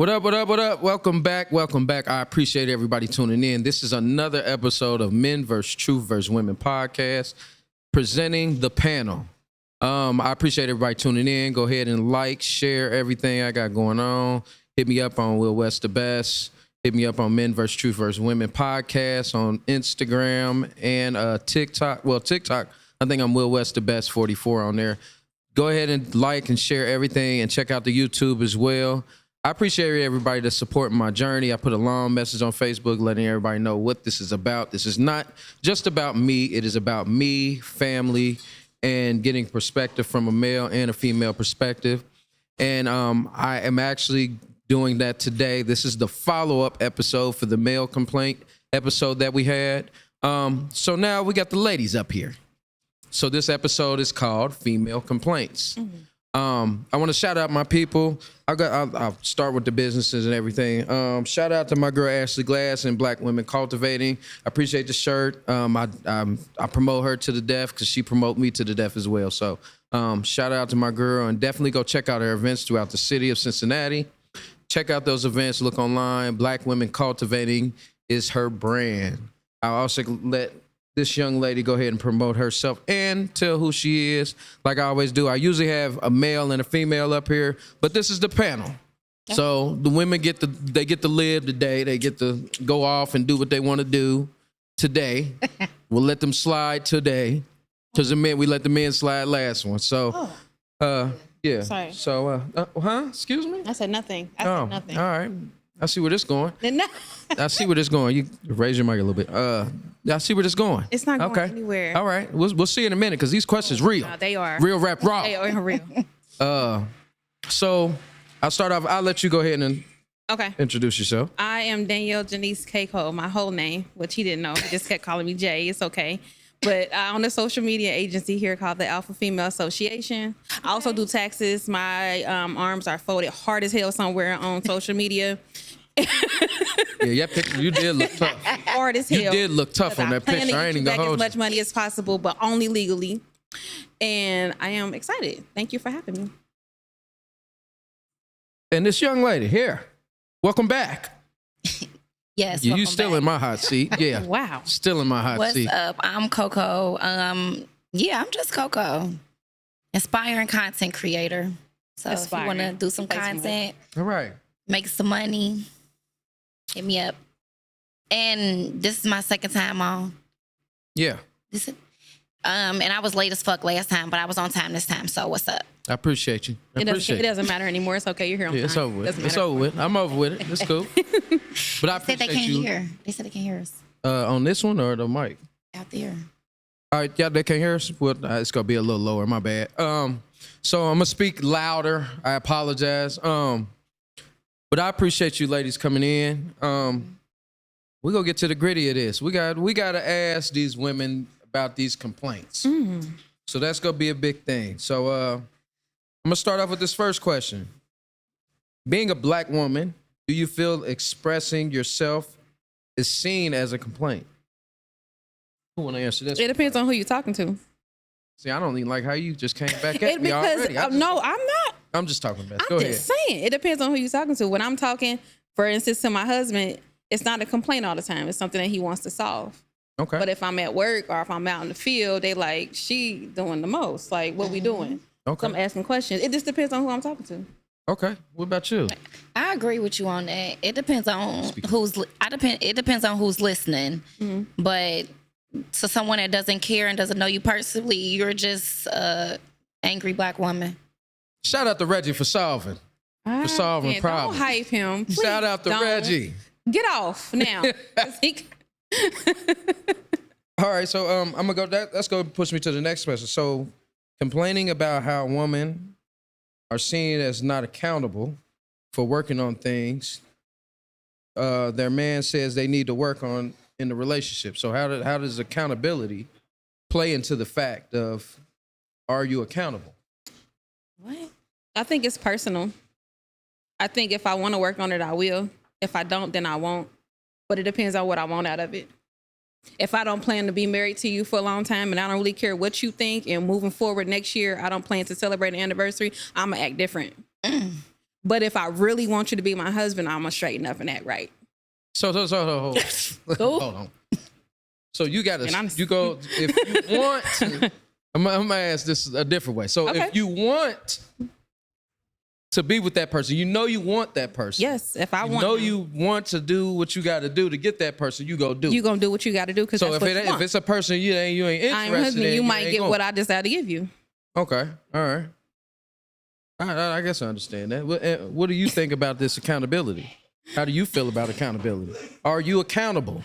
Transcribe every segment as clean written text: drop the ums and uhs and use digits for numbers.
What up, what up, what up? Welcome back. Welcome back. I appreciate everybody tuning in. This is another episode of Men vs. Truth vs. Women podcast, presenting the panel. I appreciate everybody tuning in. Go ahead and like, share everything I got going on. Hit me up on Will West the Best. Hit me up on Men vs. Truth vs. Women podcast on Instagram and TikTok. Well, TikTok, I think I'm Will West the Best 44 on there. Go ahead and like and share everything and check out the YouTube as well. I appreciate everybody that's supporting my journey. I put a long message on Facebook letting everybody know what this is about. This is not just about me. It is about me, family, and getting perspective from a male and a female perspective. And I am actually doing that today. This is the follow-up episode for the male complaint episode that we had. So now we got the ladies up here. So this episode is called Female Complaints. Mm-hmm. I want to shout out my people. I'll start with the businesses and everything. Shout out to my girl Ashley Glass and Black Women Cultivating. I appreciate the shirt. I promote her to the death because she promote me to the death as well. So shout out to my girl, and definitely go check out her events throughout the city of Cincinnati. Check out those events. Look online. Black Women Cultivating is her brand. I'll also let this young lady go ahead and promote herself and tell who she is, like I always do. I usually have a male and a female up here, but this is the panel. Okay. So the women get to live today. They get to go off and do what they want to do today. We'll let them slide today, because the men, we let the men slide last one. So, yeah. Sorry. So, excuse me? I said nothing. I said nothing. All right. I see where this going. I see where this going. You raise your mic a little bit. I see where this going. It's not going anywhere. All right. We'll see in a minute, because these questions real. No, they are. Real rap raw. They are real. So I'll start off. I'll let you go ahead and introduce yourself. I am janycekicole, my whole name, which he didn't know. He just kept calling me Jay. It's okay. But I own a social media agency here called the Alpha Female Association. I also do taxes. My arms are folded hard as hell somewhere on social media. Yeah, you did look tough. Hard as hell. You did look tough on that picture. I ain't even gonna hold you. As much money as possible, but only legally. And I am excited. Thank you for having me. And this young lady here, welcome back. Yes, you still in my hot seat. Yeah. Wow. Still in my hot seat. What's up? I'm Coco. I'm just Coco. Inspiring content creator. So if you want to do some content, all right, make some money, hit me up. And this is my second time on. Yeah. And I was late as fuck last time, but I was on time this time. So what's up? I appreciate you. It doesn't matter anymore. It's okay. You're here on time. It's over with. It's over with. I'm over with it. It's cool. But I appreciate they can't hear. They said they can't hear us. On this one or the mic? Out there. All right. Yeah, they can't hear us. Well, it's going to be a little lower. My bad. So I'm going to speak louder. I apologize. But I appreciate you ladies coming in. We're going to get to the gritty of this. We got to ask these women about these complaints. Mm. So that's going to be a big thing. So I'm going to start off with this first question. Being a black woman, do you feel expressing yourself is seen as a complaint? Who want to answer this? It depends on who you're talking to. See, I don't even like how you just came back at me already. No, I'm not. I'm just talking about. I'm just saying. It depends on who you're talking to. When I'm talking, for instance, to my husband, it's not a complaint all the time. It's something that he wants to solve. Okay. But if I'm at work or if I'm out in the field, they like, she doing the most. Like, what we doing? Okay. So I'm asking questions. It just depends on who I'm talking to. Okay. What about you? I agree with you on that. It depends on It depends on who's listening. Mm-hmm. But to someone that doesn't care and doesn't know you personally, you're just angry black woman. Shout out to Reggie for solving problems. Don't hype him. Please. Shout out to Reggie. Get off now. All right, so I'm gonna go. Let's go push me to the next question. So, complaining about how women are seen as not accountable for working on things their man says they need to work on in the relationship. So, how does accountability play into the fact of are you accountable? What? I think it's personal. I think if I want to work on it, I will. If I don't, then I won't. But it depends on what I want out of it. If I don't plan to be married to you for a long time and I don't really care what you think, and moving forward next year, I don't plan to celebrate an anniversary, I'm going to act different. But if I really want you to be my husband, I'm gonna straighten up and act right. So hold on. So you gotta, you go, if you want to, I'm gonna ask this a different way. So Okay. if you want to be with that person, you know you want that person. Yes, if I You want know him, you want to do what you got to do to get that person, you go do. you gonna do what you got to do because So that's what you if want. it's a person you ain't I interested ain't your husband, in, you might ain't get going. what I decide to give you. Okay, all right. I guess I understand that. What do you think about this accountability? How do you feel about accountability? Are you accountable?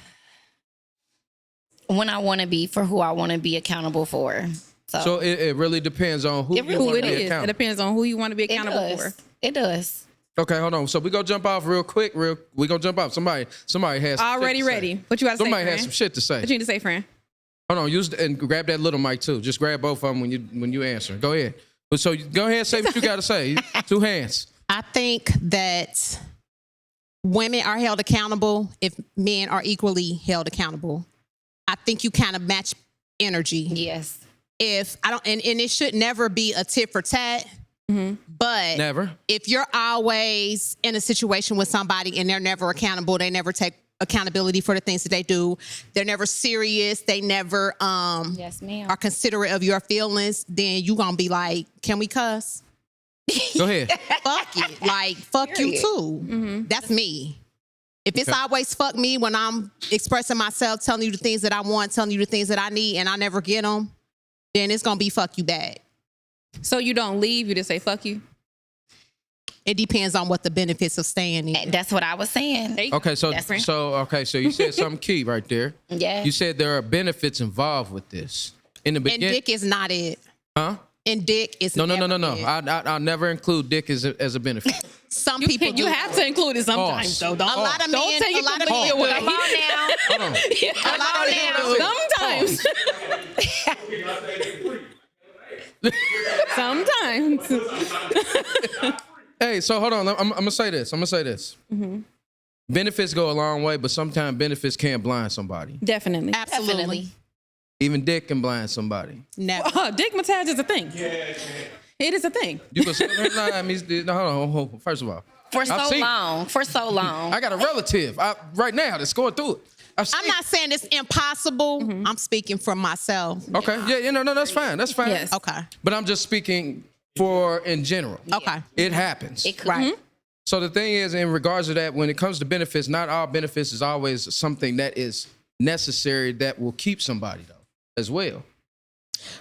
When I want to be for who I want to be accountable for. So it really depends on who you really want to be It is. It accountable. depends on who you want to be it accountable for. does. It does. Okay, hold on. So we gonna jump off real quick. We gonna jump off. Somebody has some Already shit to ready. say. What you got to say, Somebody Fran? has some shit to say. What you need to say, Fran? Hold on, and grab that little mic too. Just grab both of them when you answer. Go ahead. So go ahead and say what you got to say. 2 hands. I think that women are held accountable if men are equally held accountable. I think you kind of match energy. Yes. If I don't, and it should never be a tit for tat. But Never. if you're always in a situation with somebody and they're never accountable, they never take accountability for the things that they do, they're never serious, they never Yes, ma'am. are considerate of your feelings, then you gonna be like, can we cuss? Go ahead. Fuck it. Like, fuck you Period. too. That's me. If it's always fuck me when I'm expressing myself, telling you the things that I want, telling you the things that I need, and I never get them, then it's going to be fuck you back. So you don't leave, you just say fuck you? It depends on what the benefits of staying is. That's what I was saying. Okay, so That's right. so you said something key right there. Yeah. You said there are benefits involved with this. In the And beginning, dick is not it. huh? And dick is No. never it. I'll never include dick as a benefit. Some people do. You have to include it sometimes, Pause. though. Don't, A lot of don't men. take A it lot of completely men. away. Come on now. Hold on. Sometimes. Sometimes. Hey, so hold on. I'm gonna say this. Mm-hmm. Benefits go a long way, but sometimes benefits can blind somebody. Definitely. Absolutely. Definitely. Even dick can blind somebody. Never. Dick massage is a thing. It is a thing. You can say, no, hold on. First of all, For I've so seen- long. For so long. I got a relative right now that's going through it. I'm not saying it's impossible. I'm speaking for myself. Okay. Yeah. No. That's fine. That's fine. Yes. Okay. But I'm just speaking for in general. Okay. It happens. It could. Right. So the thing is, in regards to that, when it comes to benefits, not all benefits is always something that is necessary that will keep somebody though, as well.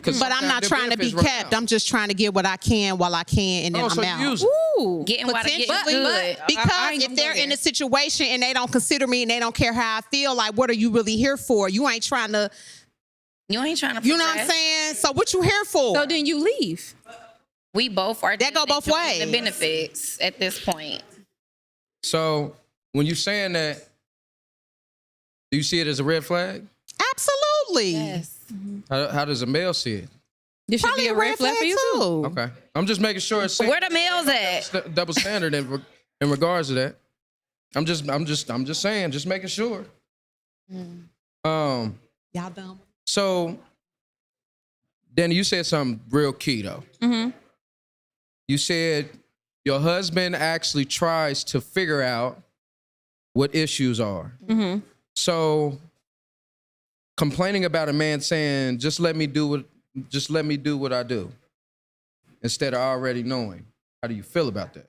But I'm not trying to be kept. I'm just trying to get what I can while I can, and then so I'm you out. use it. Ooh. Getting what I get Potentially, good. because I ain't if gonna they're go in there. a situation and they don't consider me and they don't care how I feel, like, what are you really here for? You ain't trying to, You ain't trying to you know what I'm saying? So what you here for? So then you leave. We both are That go both enjoying ways. the benefits at this point. So when you're saying that, do you see it as a red flag? Absolutely. Yes. How does a male see it? This should Probably be a red flag for you too. too. Okay. I'm just making sure it's Where the males at? double standard in regards to that. I'm just saying, just making sure. Y'all dumb. So, Danny, you said something real key though. Mm-hmm. You said your husband actually tries to figure out what issues are. Mm-hmm. So, complaining about a man saying, "Just let me do what I do," instead of already knowing. How do you feel about that?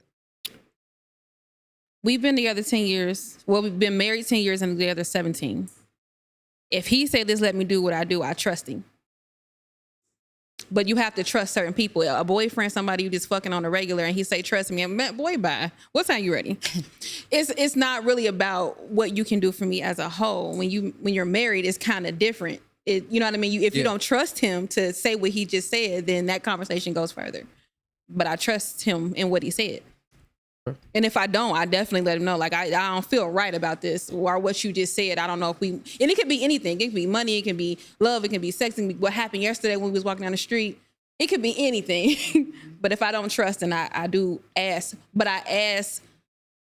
We've been together 10 years. Well, we've been married 10 years and together 17. If he said this, let me do what I do, I trust him. But you have to trust certain people. A boyfriend, somebody you just fucking on a regular, and he say, trust me. I'm like, boy, bye. What time you ready? It's not really about what you can do for me as a whole. When you're married, it's kind of different. You know what I mean? If you don't trust him to say what he just said, then that conversation goes further. But I trust him in what he said. And if I don't, I definitely let him know. Like, I don't feel right about this, or what you just said. I don't know if and it could be anything. It could be money. It can be love. It can be sex. It can be what happened yesterday when we was walking down the street. It could be anything. But if I don't trust, and I do ask, but I ask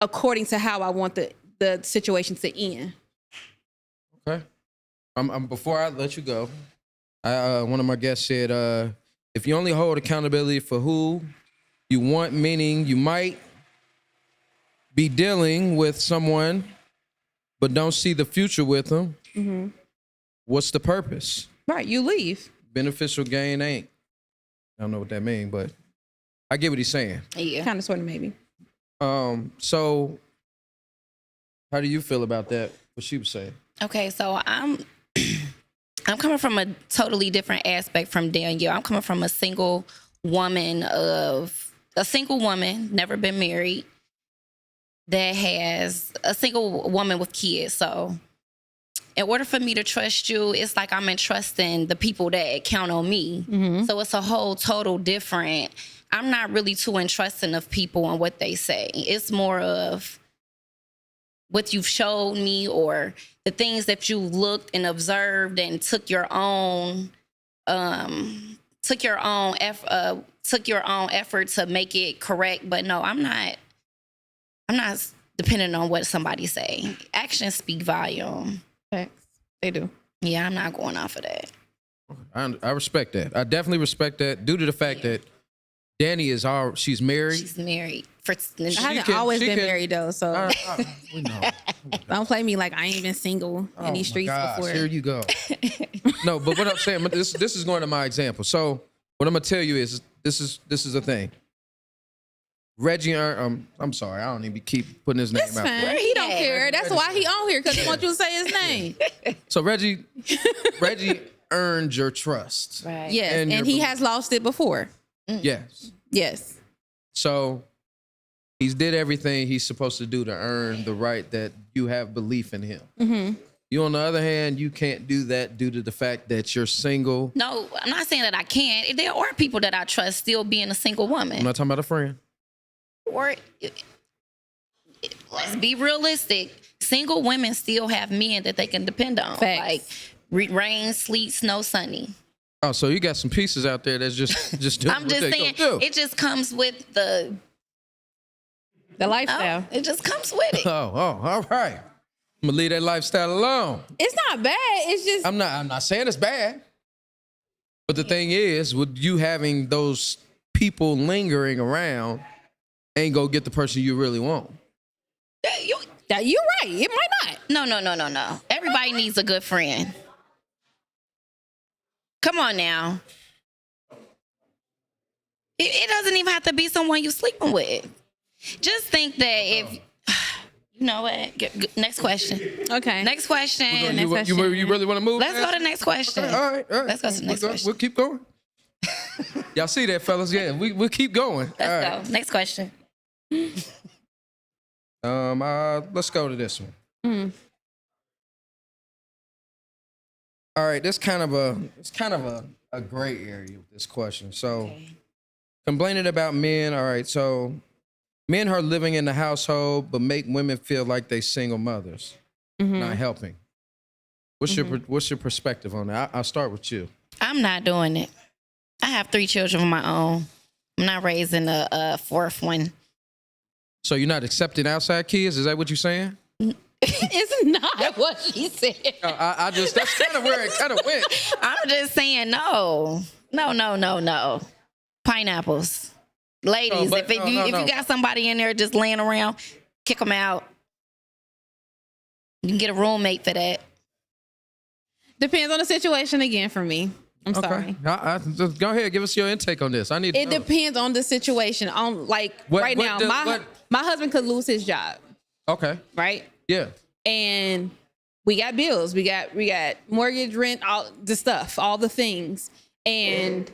according to how I want the situation to end. Okay. Before I let you go, one of my guests said, if you only hold accountability for who you want, meaning you might be dealing with someone but don't see the future with them, what's the purpose? Right, you leave. Beneficial gain ain't. I don't know what that means, but I get what he's saying. Yeah. Kind of, sort of, maybe. So how do you feel about that? What she was saying? Okay, so I'm coming from a totally different aspect from Danielle. I'm coming from a single woman, never been married, that has a single woman with kids. So in order for me to trust you, it's like I'm entrusting the people that count on me. So it's a whole total different. I'm not really too entrusting of people and what they say. It's more of what you've showed me or the things that you looked and observed and took your own effort to make it correct. But no, I'm not depending on what somebody say. Actions speak volume. Facts. They do. Yeah, I'm not going off of that. I respect that. I definitely respect that due to the fact that Danny she's married. She's married. I haven't always been married though, so We know. don't play me like I ain't been single in these streets before. Here you go. No, but what I'm saying, this is going to my example. So what I'm gonna tell you is this is the thing. Reggie, I'm sorry, I don't even keep putting his name It's out fine. there. He don't care. That's why he on here, because he wants you to say his name. So Reggie earned your trust. Right. Yes, And and your he has lost it before. Yes. Yes. So he's did everything he's supposed to do to earn the right that you have belief in him. You, on the other hand, you can't do that due to the fact that you're single. No, I'm not saying that I can't. There are people that I trust still being a single woman. I'm not talking about a friend. Or let's be realistic. Single women still have men that they can depend on. Facts. Like rain, sleet, snow, sunny. Oh, so you got some pieces out there that's just doing I'm what just they saying, gonna do. it just comes with the lifestyle. it just comes with it. Oh, all right. I'm gonna leave that lifestyle alone. It's not bad. It's just I'm not saying it's bad. But the thing is, with you having those people lingering around, ain't gonna get the person you really want. You're you're right. It might not. No. Everybody needs a good friend. Come on now. It doesn't even have to be someone you're sleeping with. Just think that if you know what. Next question. Okay. Next question. You really want to move? Let's go to the next question. Okay, all right. Let's go to the next question. We'll keep going. Y'all see that, fellas? Yeah, we'll keep going. Let's go. Next question. Let's go to this one. All right, it's kind of a gray area with this question. So, complaining about men. All right, so men are living in the household, but make women feel like they single mothers, not helping. What's your perspective on that? I'll start with you. I'm not doing it. I have 3 children of my own. I'm not raising a 4th one. So you're not accepting outside kids? Is that what you're saying? It's not what she said. That's kind of where it kind of went. I'm just saying no. Pineapples. Ladies, No, if you got somebody in there just laying around, kick them out. You can get a roommate for that. Depends on the situation again for me. I'm sorry. Just go ahead, give us your intake on this. I need to It know. depends on the situation. On right now, my husband could lose his job. Okay. Right? Yeah. And we got bills. We got mortgage, rent, all the stuff, all the things. And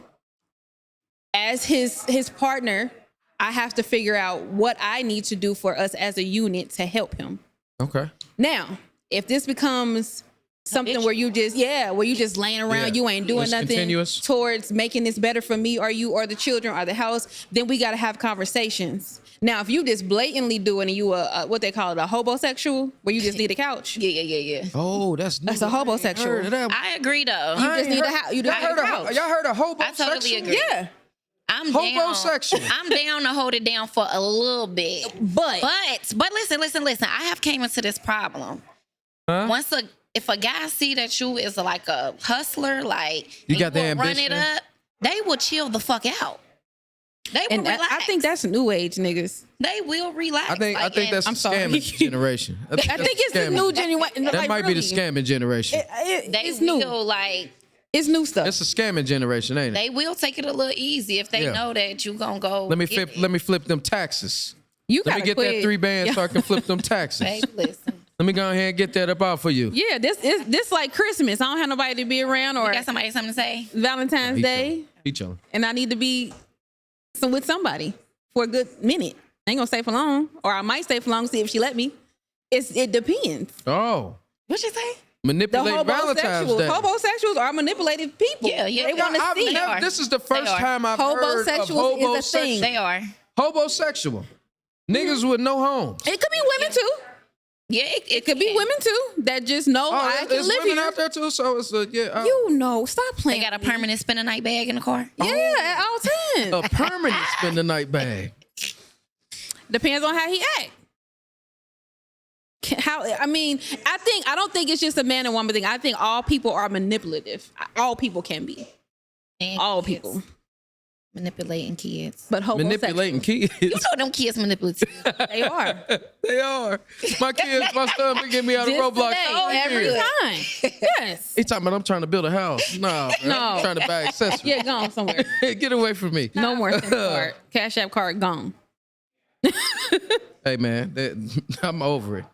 as his partner, I have to figure out what I need to do for us as a unit to help him. Okay. Now, if this becomes something where you just laying around, you ain't doing nothing continuous towards making this better for me or you or the children or the house, then we got to have conversations. Now, if you just blatantly doing and you what they call it, a hobosexual, where you just need a couch. Yeah. Oh, that's a hobosexual. I agree though. You just need a house. You just need a couch. Y'all heard of hobosexual? I totally agree. Yeah. I'm Homosexual. down. I'm down to hold it down for a little bit. But listen. I have came into this problem. Huh? If a guy see that you is like a hustler, like you got the run ambition. it up, they will chill the fuck out. They will And I relax. think that's new age niggas. They will relax. I think that's I'm the sorry. scamming generation. I think it's the new generation. That might be the scamming generation. It's will new. like It's new stuff. It's a scamming generation, ain't it? they will take it a little easy if they Yeah. know that you gonna go. Let me get flip. it. Let me flip them taxes. You Let me gotta get quit. that 3 bands so I can flip them taxes. Baby, listen. Let me go ahead and get that up out for you. Yeah, this like Christmas. I don't have nobody to be around or You got somebody something to say? Valentine's He Day, chilling. He chilling. and I need to be with somebody for a good minute. I ain't gonna stay for long, or I might stay for long. See if she let me. It depends. Oh, What you say? The manipulate Valentine's Day. homosexuals are manipulative people. Yeah, They want to I've see. never- this is the first are. time I've heard of Homosexuals is a thing. They are. Homosexual. Niggas with no homes. It could be women too. Yeah, It could be women too that just know I can there's live women here. out there too, so it's yeah. You know, stop They playing. got a permanent spend a night bag in the car. Yeah, at all times. a permanent spend the night bag. Depends on how he act. I don't think it's just a man and woman thing. I think all people are manipulative. All people can be. And All kids. people. Manipulating kids. But Manipulating kids. You know them kids manipulative. they are. They are. My kids, my son been getting me out of Just Roblox. today, all every year. time. Yes. He talking about I'm trying to build a house. Nah, man, No. I'm trying to buy accessories. Yeah, gone somewhere. Get away from me. No more SIM card. Cash App card gone. Hey man, I'm over it.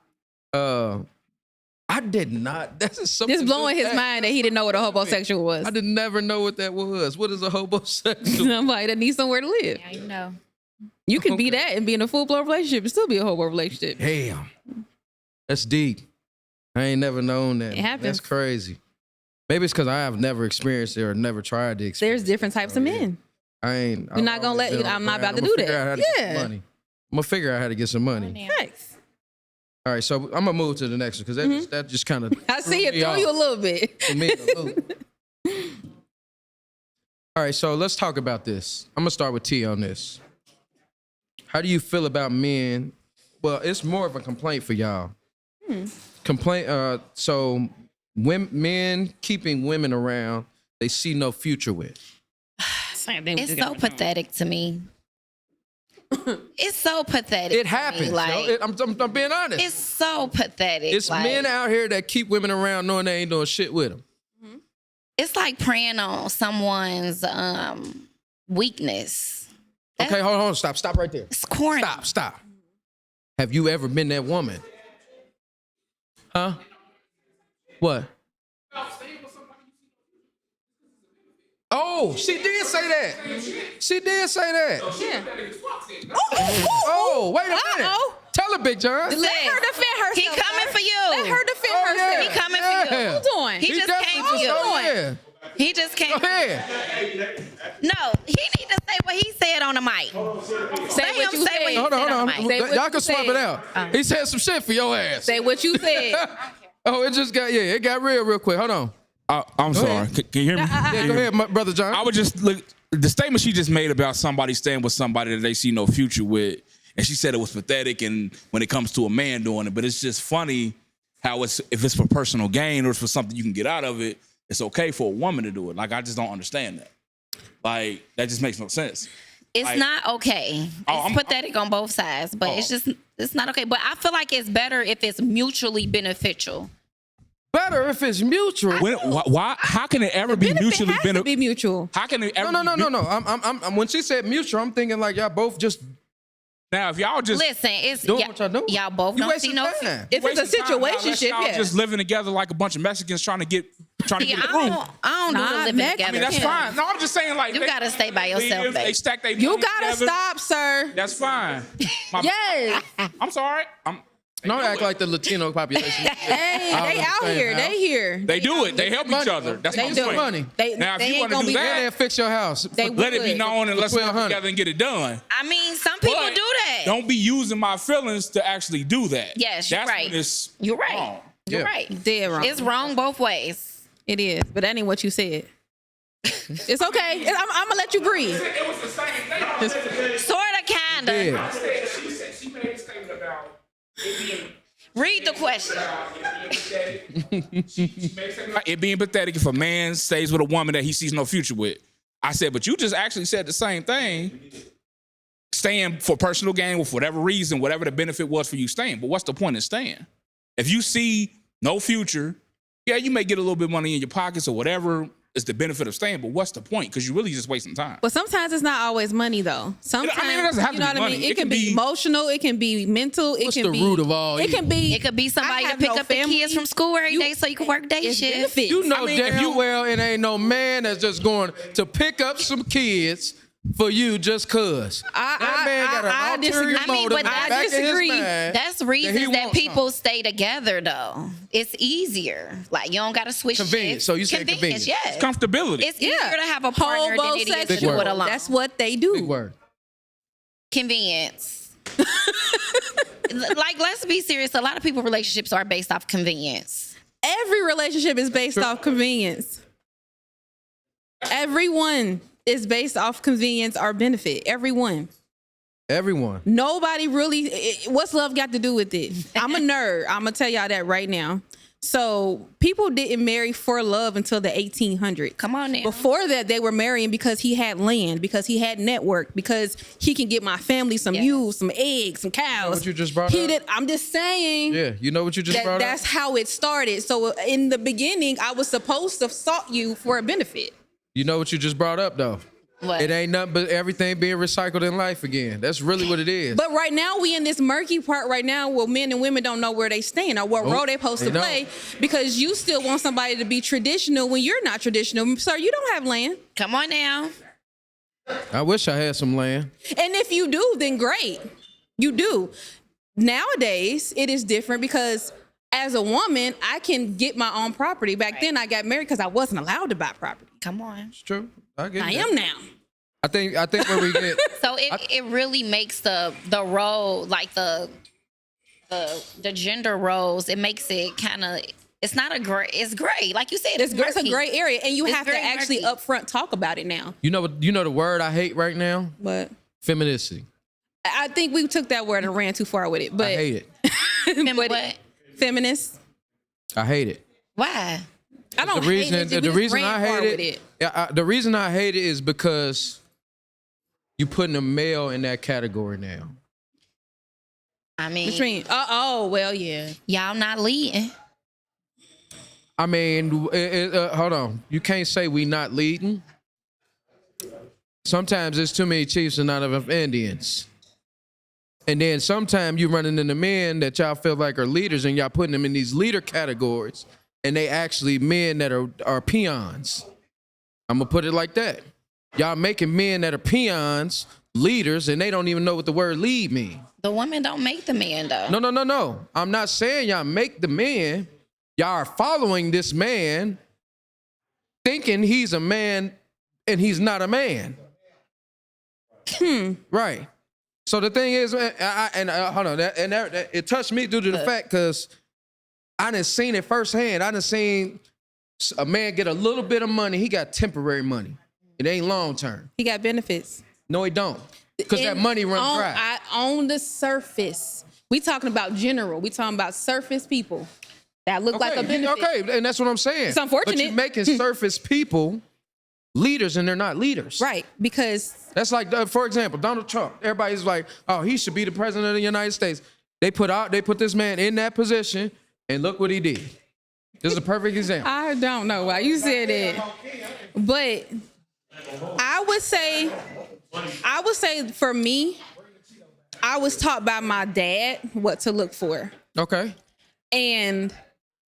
I did not. That's just something. Just blowing his mind that he didn't know what a homosexual was. I did never know what that was. What is a homosexual? Somebody that needs somewhere to live. Yeah, you know. You can be that and be in a full blown relationship and still be a homo relationship. Damn, that's deep. I ain't never known that. It happens. That's crazy. Maybe it's because I have never experienced it or never tried to experience. There's different types of men. I ain't. You're not gonna let you. I'm not about to do that. Yeah. I'm gonna figure out how to get some money. Thanks. All right, so I'm gonna move to the next one because that just kind of. I see it throw you a little bit. All right, so let's talk about this. I'm gonna start with T on this. How do you feel about men? Well, it's more of a complaint for y'all. Complaint. So men keeping women around they see no future with. It's so pathetic to me. It's so pathetic. It happens. Like, Yo. I'm being honest. it's so pathetic. It's like, men out here that keep women around knowing they ain't doing shit with them. It's like preying on someone's weakness. Okay, hold on, stop right there. It's corny. Stop. Have you ever been that woman? Huh? What? Oh, she did say that. She did say that. Yeah. Oh, wait a minute. Uh-oh. Tell her, Big John. Let her defend herself. He coming sir. for you. Let her defend Oh, herself. yeah. He coming for you. Yeah. What you doing? He just definitely came for you. Oh, yeah. He just came. Go ahead. No, he need to say what he said on the mic. Say Let what him you say said. what he Hold said on. on the mic. Say what Y'all you can swap said. it out. He said some shit for your ass. Say what you said. Oh, it got real quick. Hold on. I'm sorry. ahead. Can you hear me? Yeah, go ahead, my brother John. I would just look. The statement she just made about somebody staying with somebody that they see no future with, and she said it was pathetic. And when it comes to a man doing it, but it's just funny how if it's for personal gain or it's for something you can get out of it, it's okay for a woman to do it. Like I just don't understand that. Like that just makes no sense. It's Like- not okay. Oh, It's pathetic on both sides, but it's not okay. But I feel like it's better if it's mutually beneficial. Better if it's mutual. Why? How can it ever be mutually has to beneficial? be mutual. How can it ever? No. be I'm when she said mutual, I'm thinking like y'all both just Now, if y'all just Listen, it's doing what y'all doing. y'all both You don't see wasting no. time. If it's a wasting time, situationship, y'all yeah. just living together like a bunch of Mexicans trying to get See, the I room. don't do Nah, the living Mexican. together. I mean, that's Yeah. fine. No, I'm just saying, like, You gotta stay by yourself, live, babe. They stack their You money gotta together. stop, sir. That's fine. Yes. I'm sorry. don't act like the Latino population. Hey, I they was out saying here. how. They here. They do it. They help each other. That's They my do. point. Money. They, Now, if they you ain't wanna gonna do be that- Go ahead and fix your house. They Let it be would. known and let's work 1200. together and get it done. I mean, some people But do that. Don't be using my feelings to actually do that. Yes, you're That's right. when it's You're right. wrong. You're Yeah. right. Dead wrong. It's wrong both ways. It is, but that ain't what you said. It's okay. I'm gonna let you breathe. It was the same thing. Sorta, kinda. Yeah. She made a statement about it being Read the question. it being pathetic if a man stays with a woman that he sees no future with. I said, but you just actually said the same thing staying for personal gain with whatever reason, whatever the benefit was for you staying. But what's the point in staying? If you see no future, yeah, you may get a little bit of money in your pockets or whatever is the benefit of staying, but what's the point? Because you're really just wasting time. But sometimes it's not always money, though. Sometimes, it doesn't have to be money. It can be emotional. It can be mental. What's the root of all It can be. It could be somebody I to have pick no up the family. kids from school every day so you can work day It's shift. benefits. You know if damn well it ain't no man that's just going to pick up some kids for you just cause. That man got I an disagree. ulterior I mean, motive but in the I back of his disagree. mind That's that he reasons that wants people something. stay together, though. It's easier. Like, you don't got to switch Convenience. shifts. So you say convenience. Yes. Comfortability. It's easier to have a partner than it is to do it alone. That's what they do. Big word. Convenience. Like, let's be serious. A lot of people relationships are based off convenience. Every relationship is based off convenience. Everyone is based off convenience or benefit. Everyone. Nobody really. What's love got to do with it? I'm a nerd. I'm gonna tell y'all that right now. So people didn't marry for love until the 1800s. Come on now. Before that, they were marrying because he had land, because he had network, because he can get my family some ewes, some eggs, some cows. What you just brought up? I'm just saying. Yeah, you know what you just brought up? That's how it started. So in the beginning, I was supposed to sought you for a benefit. You know what you just brought up though? What? It ain't nothing but everything being recycled in life again. That's really what it is. But right now, we in this murky part right now where men and women don't know where they stand or what role they supposed to play, because you still want somebody to be traditional when you're not traditional. Sir, you don't have land. Come on now. I wish I had some land. And if you do, then great. You do. Nowadays, it is different because as a woman, I can get my own property. Back then, I got married because I wasn't allowed to buy property. Come on. It's true. I get I that. am now. I think where we get So it really makes the role, like the gender roles, it makes it kind of, it's not a gray, it's gray. Like you said, it's It's a murky. gray area, and you It's have to very actually murky. upfront talk about it now. you know the word I hate right now? But Femininity. I think we took that word and ran too far with it. But I hate it. but What? feminist. I hate it. Why? I don't The reason hate it. the We just reason ran I far hate with it, the reason I hate it is because you putting a male in that category now. I mean, Which mean, well, yeah. y'all not leading. I mean, hold on. You can't say we not leading. Sometimes there's too many chiefs and not enough Indians. And then sometimes you running into men that y'all feel like are leaders and y'all putting them in these leader categories, and they actually men that are peons. I'm gonna put it like that. Y'all making men that are peons leaders, and they don't even know what the word lead mean. The women don't make the man, though. No. I'm not saying y'all make the man. Y'all are following this man, thinking he's a man, and he's not a man. Right. So the thing is, hold on, it touched me due to the fact because I done seen it firsthand. I done seen a man get a little bit of money. He got temporary money. It ain't long term. He got benefits. No, he don't. Because that And money runs dry. On the surface, we talking about general. We talking about surface people that look like a benefit. Okay, and that's what I'm saying. It's unfortunate. But you're making surface people leaders, and they're not leaders. Right, because That's like, for example, Donald Trump. Everybody's like, oh, he should be the president of the United States. They put this man in that position, and look what he did. This is a perfect example. I don't know why you said that. But I would say for me, I was taught by my dad what to look for. Okay. And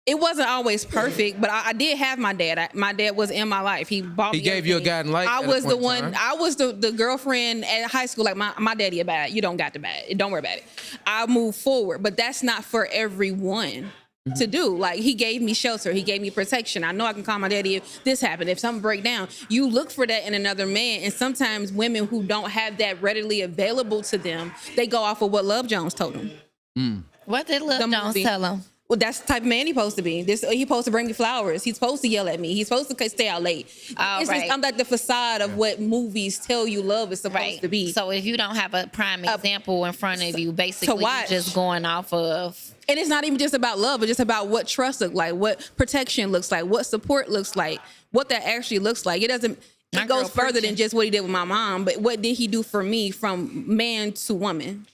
it wasn't always perfect, but I did have my dad. My dad was in my life. He bought me He gave you a everything. guiding light I at a was the point in one. time. I was the girlfriend at high school. Like my daddy about it. You don't got to buy it. Don't worry about it. I move forward, but that's not for everyone to do. Like, he gave me shelter. He gave me protection. I know I can call my daddy if this happened, if something break down. You look for that in another man, and sometimes women who don't have that readily available to them, they go off of what Love Jones told them. What did Lil The Jones movie. tell him? Well, that's the type of man he's supposed to be. He's supposed to bring me flowers. He's supposed to yell at me. He's supposed to stay out late. Oh, right. I'm like the facade of what movies tell you love is supposed to be. So if you don't have a prime example in front of you, basically you're watch. just going off of. And it's not even just about love, but just about what trust looks like, what protection looks like, what support looks like, what that actually looks like. It doesn't. it goes further than just what he did with my mom, but what did he do for me from man to woman?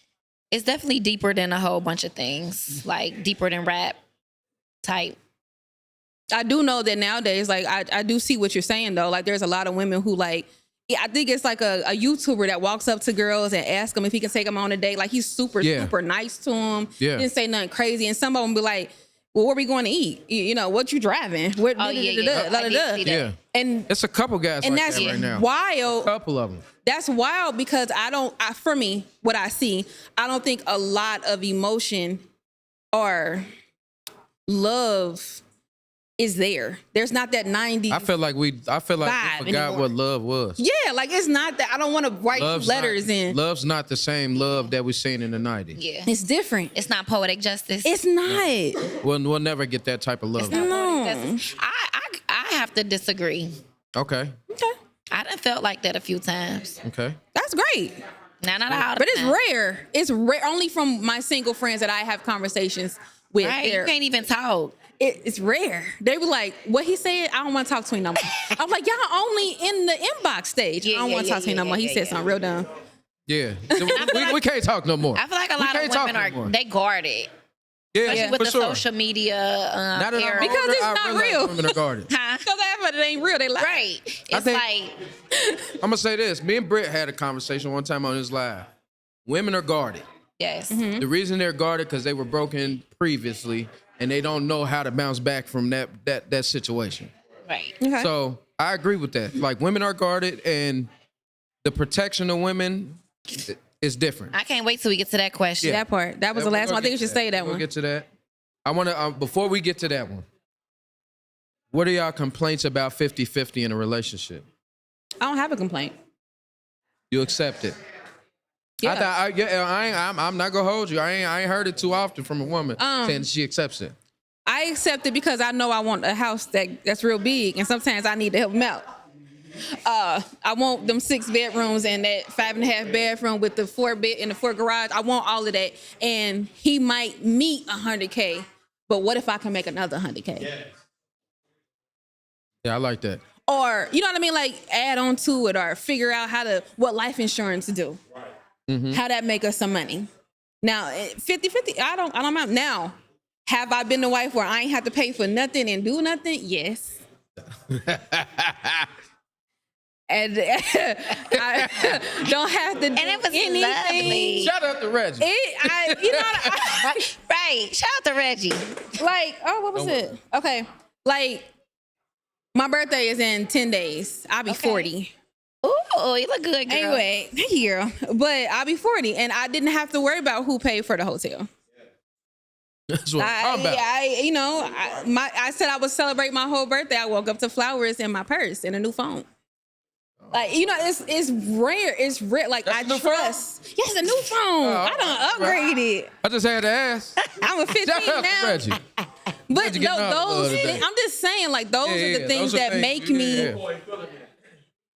It's definitely deeper than a whole bunch of things, like deeper than rap type. I do know that nowadays, like I do see what you're saying though. Like there's a lot of women who like, yeah, I think it's like a YouTuber that walks up to girls and asks them if he can take them on a date. Like he's super nice to them. Yeah. Didn't say nothing crazy. And some of them be like, well, where are we going to eat? You know, what you driving? Yeah. And it's a couple guys and like that's that right now. wild. A couple of them. That's wild because for me, what I see, I don't think a lot of emotion or love is there. There's not that 90s. I feel like we forgot anymore. what love was. Yeah, like it's not that. I don't want to write letters in. Love's not the same love that we seen in the 90s. Yeah. It's different. It's not poetic justice. It's not. We'll never get that type of love. It's not poetic justice. I have to disagree. Okay. I done felt like that a few times. Okay. That's great. Not all the But it's time. rare. It's rare only from my single friends that I have conversations with. Right, you can't even talk. It's rare. They were like, what he said, I don't want to talk to him no more. I'm like, y'all only in the inbox stage. I don't want to talk to him no more. He said something real dumb. Yeah. we can't talk no more. I feel like a lot of women they guarded. Yeah, Especially with for the sure. social media Now that I'm era. older, Because it's I not realize real. Women are guarded. Huh? Because it ain't real. They lie. Right. It's think- like, I'm gonna say this. Me and Britt had a conversation one time on his live. Women are guarded. yes. Mm-hmm. The reason they're guarded because they were broken previously and they don't know how to bounce back from that situation. Right. Okay. So I agree with that. Like women are guarded and the protection of women is different. I can't wait till we get to that question. That part. That was the last one. I think you should say that We'll one. get to that. I want to, before we get to that one, what are y'all complaints about 50-50 in a relationship? I don't have a complaint. You accept it. Yeah. I'm not gonna hold you. I ain't heard it too often from a woman saying she accepts it. I accept it because I know I want a house that's real big, and sometimes I need to help him out. I want them 6 bedrooms and that 5.5 bathroom with the 4 bed and the 4 garage. I want all of that, and he might meet $100K, but what if I can make another $100K? Yeah, I like that. Or you know what I mean, like add on to it, or figure out what life insurance to do, how that make us some money. Now 50-50, I don't mind. Now, have I been the wife where I ain't have to pay for nothing and do nothing? Yes. And I don't have to do And it was anything. lovely. Shout out to Reggie. Right. Shout out to Reggie. Like, oh, what was it? Okay, like my birthday is in 10 days. I'll be 40. Ooh, you look good, girl. Anyway, thank you, girl. But I'll be 40, and I didn't have to worry about who paid for the hotel. That's what I'm talking about. I said I would celebrate my whole birthday. I woke up to flowers in my purse and a new phone. Like, it's rare. It's rare. Like, That's a new trust. Yes, a new phone. I done upgraded. I just had to ask. I'm a 15 Shout out to now. Reggie. But Reggie getting off the those, other day. I'm just saying, like, those are the things those are that make me. Yeah.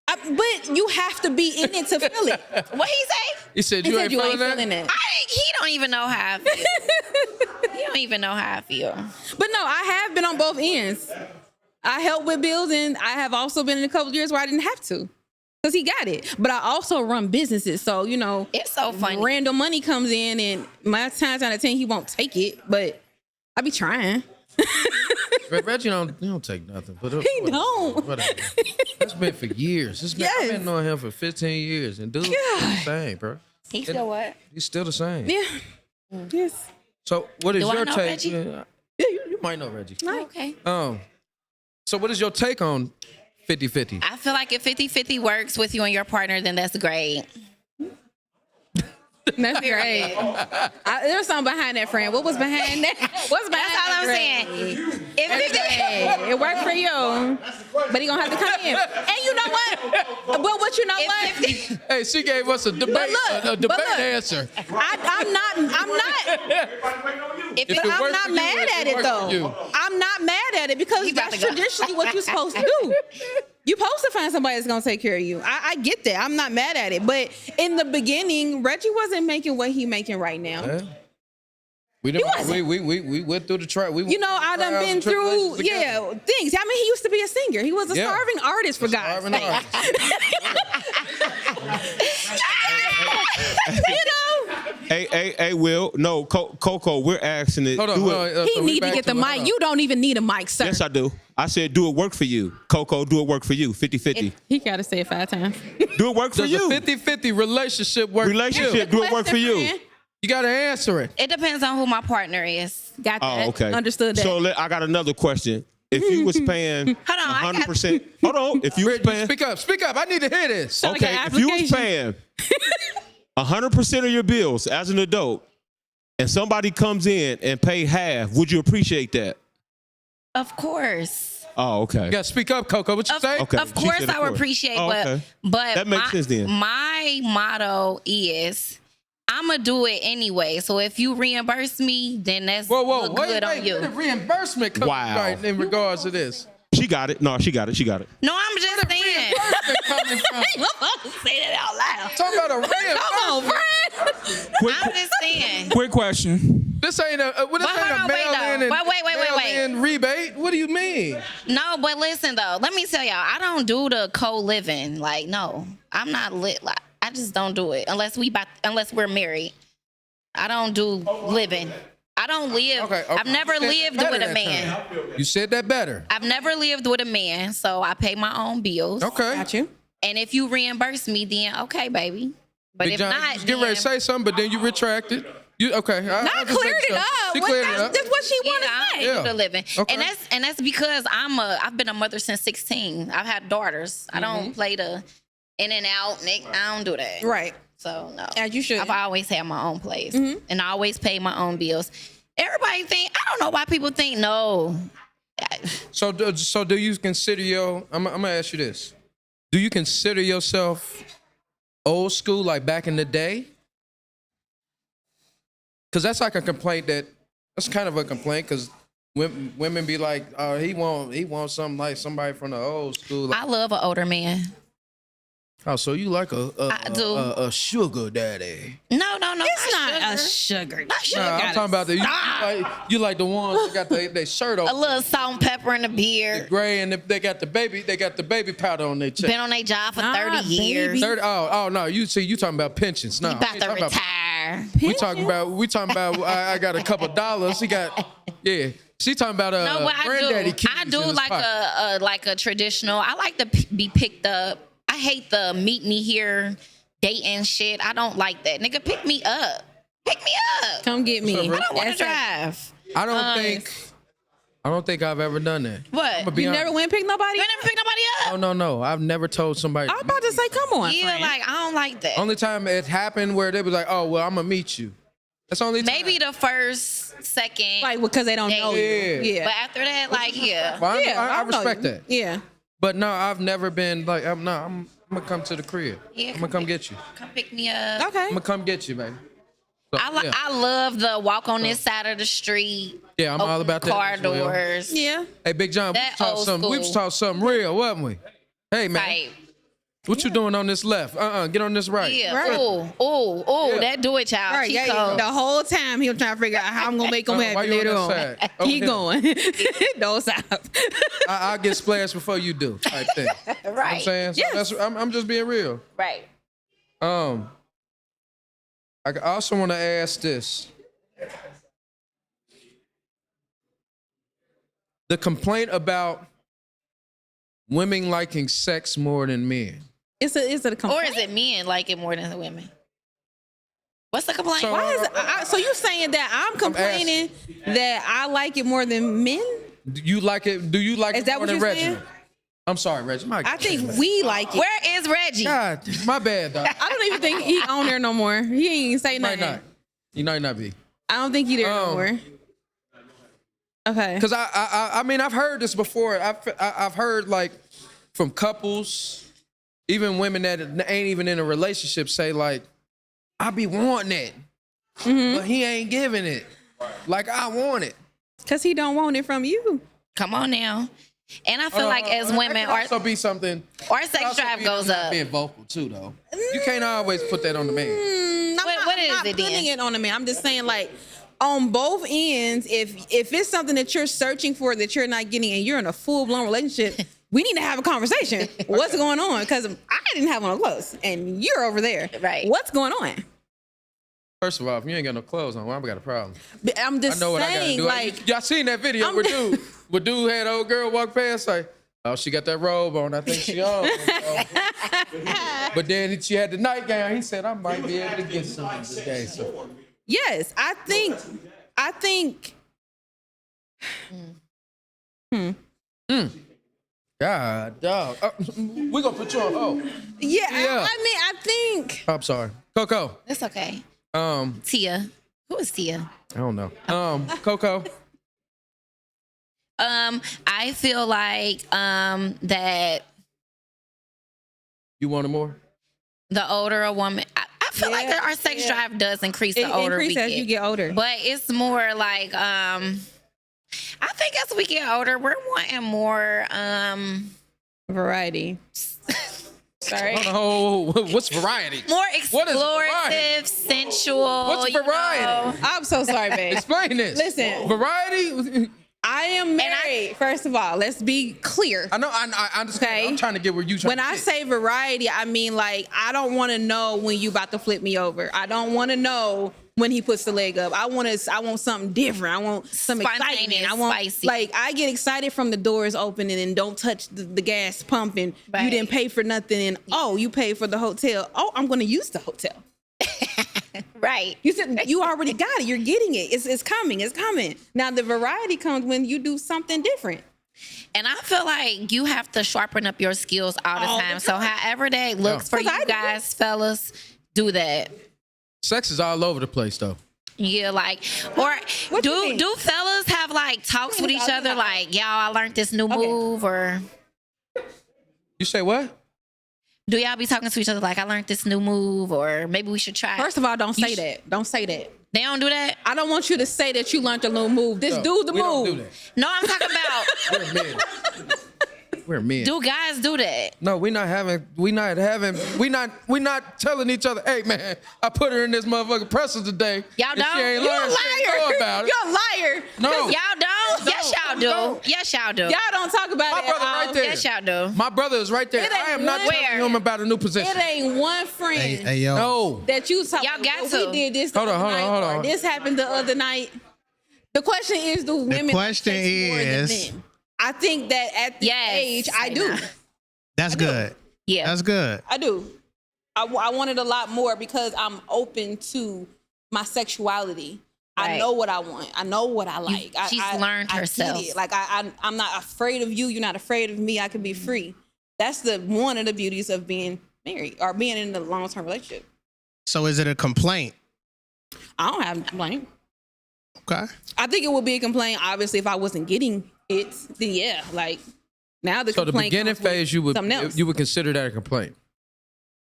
But you have to be in it to feel it. What he say? He said He you said ain't you ain't feeling feeling that? it. He don't even know how I feel. He don't even know how I feel. But no, I have been on both ends. I helped with bills, and I have also been in a couple of years where I didn't have to. Because he got it. But I also run businesses. So, It's so funny. random money comes in, and my times out of 10, he won't take it. But I be trying. Reggie don't take nothing. But He don't. Whatever. That's been for years. I've Yes. been knowing him for 15 years. And dude, he's the same, bro. He still what? He's still the same. Yeah. Yes. So what is Do I your know take? Reggie? Yeah, you might know Reggie. Okay. So what is your take on 50-50? I feel like if 50-50 works with you and your partner, then that's great. That's great. There's something behind that, friend. What was behind that? What's behind That's all that, I'm friend? saying. Hey, it worked for you, but he gonna have to come in. And you know what? But what you know what? Hey, she gave us a debate, answer. I'm not. If If it, it I'm works not for you, mad it at it works for you. though. I'm not mad at it because You about that's to go. traditionally what you're supposed to do. You're supposed to find somebody that's gonna take care of you. I get that. I'm not mad at it. But in the beginning, Reggie wasn't making what he making right now. Yeah. We went through the track. You know, I done been through, things. I mean, he used to be a singer. He was a starving artist, for God's sake. You know? Hey, Will. No, Coco, we're asking it. Hold on. He need to get the mic. You don't even need a mic, sir. Yes, I do. I said, do it work for you. Coco, do it work for you. 50-50. He got to say it 5 times. Do it work for Does you. a 50-50 relationship work for you? Relationship, do it work for you. You got to answer it. It depends on who my partner is. Got that. Oh, okay. Understood that. So I got another question. If you was paying 100%, hold on. If you was paying, Speak up. I need to hear this. okay. If you was paying 100% of your bills as an adult, and somebody comes in and pay half, would you appreciate that? Of course. Oh, okay. You got to speak up, Coco. What you say? Okay. Of course, I would appreciate, okay. but That makes sense then. My motto is, I'ma do it anyway. So if you reimburse me, then that's look good on you. Where the reimbursement comes right in regards to this? She got it. No, she got it. No, I'm just saying. Reimbursement coming from? Say that out loud. Talking about a reimbursement. Come on, Fred. I'm just saying. Quick question. This ain't a mail-in rebate. What do you mean? No, but listen though. Let me tell y'all. I don't do the co-living. Like, no, I'm not lit. Like, I just don't do it unless we're married. I don't do living. I don't live. Okay. I've never lived with a man. You said that better. I've never lived with a man, so I pay my own bills. Okay. Got you. And if you reimburse me, then okay, baby. But Big if John, not, you was getting ready to say something, but then you retracted. You okay? Not cleared it up. She cleared it up. That's what she wanted to I say. don't do the living. Okay. And that's because I've been a mother since 16. I've had daughters. I don't play the in and out. I don't do that. Right. So no. As you should. I've always had my own place, and I always pay my own bills. Everybody think, I don't know why people think no. So do you consider I'm gonna ask you this. Do you consider yourself old school, like back in the day? Because that's like a complaint that's kind of a complaint, because women be like, oh, he wants something like somebody from the old school. Like, I love an older man. oh, so you like I do. a sugar daddy? No. It's not a sugar. Nah, I'm talking about you like the ones that got their shirt off. A little salt and pepper in the beard. Gray, and they got the baby powder on their chest. Been on their job for 30 years. 30. Oh no, you talking about pensions? No, He about to retire. We talking about. I got a couple dollars. He got She talking about No, but granddaddy keys. I do in his like pocket. like a traditional. I like to be picked up. I hate the meet me here dating shit. I don't like that. Nigga, pick me up. Pick me up. Come get me. I don't want to drive. I don't think I've ever done that. What? You never went and pick nobody? You never pick nobody up? No. I've never told somebody. I was about to say, come on, Yeah, friend. like I don't like that. Only time it happened where they was like, oh well, I'm gonna meet you. That's the only time. Maybe the first, second. Like, because they don't know you. Yeah. But after that, like, yeah. Well, Yeah, I know respect you. that. Yeah. But no, I've never been like, I'm gonna come to the crib. Yeah, I'm gonna come get you. Come pick me up. Okay. I'm gonna come get you, baby. So, yeah. I love the walk on this side of the street. Yeah, I'm all about that Car as well. doors. Yeah. Hey, Big John, That we old was school. talking something real, wasn't we? Hey, man, Type. what you doing on this left? Get on this right. Yeah. Right. Oh, Yeah. that do it, child. All right, Cheat yeah, code. the whole time he was trying to figure out how I'm gonna make him Why happy you on later that on. side? Over Keep here. going. Don't stop. I'll get splashed before you do, type thing. You know what I'm Right. saying? So Yes. I'm just being real. Right. I also want to ask this. The complaint about women liking sex more than men. Is it a Or complaint? is it men like it more than the women? What's the complaint? So- Why is it, so you saying that I'm complaining that I like it more than men? Do you like it? Do you like Is it that more what than you're saying? Reginald? I'm sorry, Reginald. I think we like it. Where is Reggie? God, my bad, dog. I don't even think he on there no more. He ain't say You might nothing. not. You might not be. I don't think he there no more. Okay. Because I mean, I've heard this before. I've heard like from couples, even women that ain't even in a relationship, say like, I be wanting it, but he ain't giving it like I want it. Because he don't want it from you. Come on now. And I feel like as women, that can also be something. our sex drive goes not up. Being vocal too, though. You can't always put that on the man. I'm What is not it putting then? it on the man. I'm just saying, like, on both ends, if it's something that you're searching for that you're not getting and you're in a full-blown relationship, we need to have a conversation. What's going on? Because I didn't have on clothes and you're over there. Right. What's going on? First of all, if you ain't got no clothes on, well, I've got a problem. But I'm just I know what saying, I gotta do. like, Y'all seen that video where dude had an old girl walk past like, oh, she got that robe on. I think she on. But then she had the nightgown. He said, I might be able to get something today. So. yes, I think. God, dog. We're going to put you on hold. Yeah, Yeah. I think. I'm sorry. Coco. That's okay. I Tia. Who is Tia? don't know. Coco. I feel like that You wanted more? the older a woman, I feel like that our sex drive does increase the It older we increases get. as you get older. But it's more like I think as we get older, we're wanting more Variety. Sorry. Oh, what's variety? more What is variety? explorative, sensual. What's you variety? know. I'm so sorry, babe. Explain this. Listen. Variety? I am married. First of all, let's be clear. I know. I understand. Okay. I'm trying to get where you trying When to I get. say variety, I mean like I don't want to know when you about to flip me over. I don't want to know when he puts the leg up. I want something different. I want some excitement. Spontaneous, I want spicy. like I get excited from the doors opening and don't touch the gas pump and you Right. didn't pay for nothing and oh you paid for the hotel. Oh, I'm going to use the hotel. Right. You said you already got it. You're getting it. It's coming. It's coming. Now the variety comes when you do something different. And I feel like you have to sharpen up your skills all the time. So however that looks for 'Cause I you do. guys, fellas, do that. Sex is all over the place, though. Yeah, like, or What you mean? do fellas have like talks with each other like, y'all, I learned this new Okay. move, or You say what? do y'all be talking to each other like, I learned this new move, or maybe we should try? First of all, don't say You that. Don't say that. They don't do that? I don't want you to say that you learned a little move. This No, dude the we move. don't do that. No, I'm talking about, We're men. We're men. do guys do that? No, we're not telling each other, hey man, I put her in this motherfucking presser today. Y'all and she don't? ain't You're a learned shit. Know liar. about it. You're a liar. No. Y'all don't? Yes, y'all do. don't. Yes, y'all do. Y'all don't talk about My it brother at all. right there. Yes, y'all do. My brother is right there. It ain't I am not one- telling him about a new position. It ain't one friend Hey, yo. No. that you talk Y'all about. got "Well, to. We did this the Hold on, other hold on, night," hold or on. this happened the other night. The question is, do women question have sex more than is- men? I think that at this Yes, age, I I do. know. That's good. Yeah. That's good. I do. I want it a lot more because I'm open to my sexuality. I Right. know what I want. I know what I like. she's I learned get herself. it. Like I'm not afraid of you. You're not afraid of me. I can be free. That's one of the beauties of being married or being in a long-term relationship. So is it a complaint? I don't have a complaint. Okay. I think it would be a complaint, obviously, if I wasn't getting it. Then yeah, like now the So the complaint beginning comes with phase, you something else. would consider that a complaint.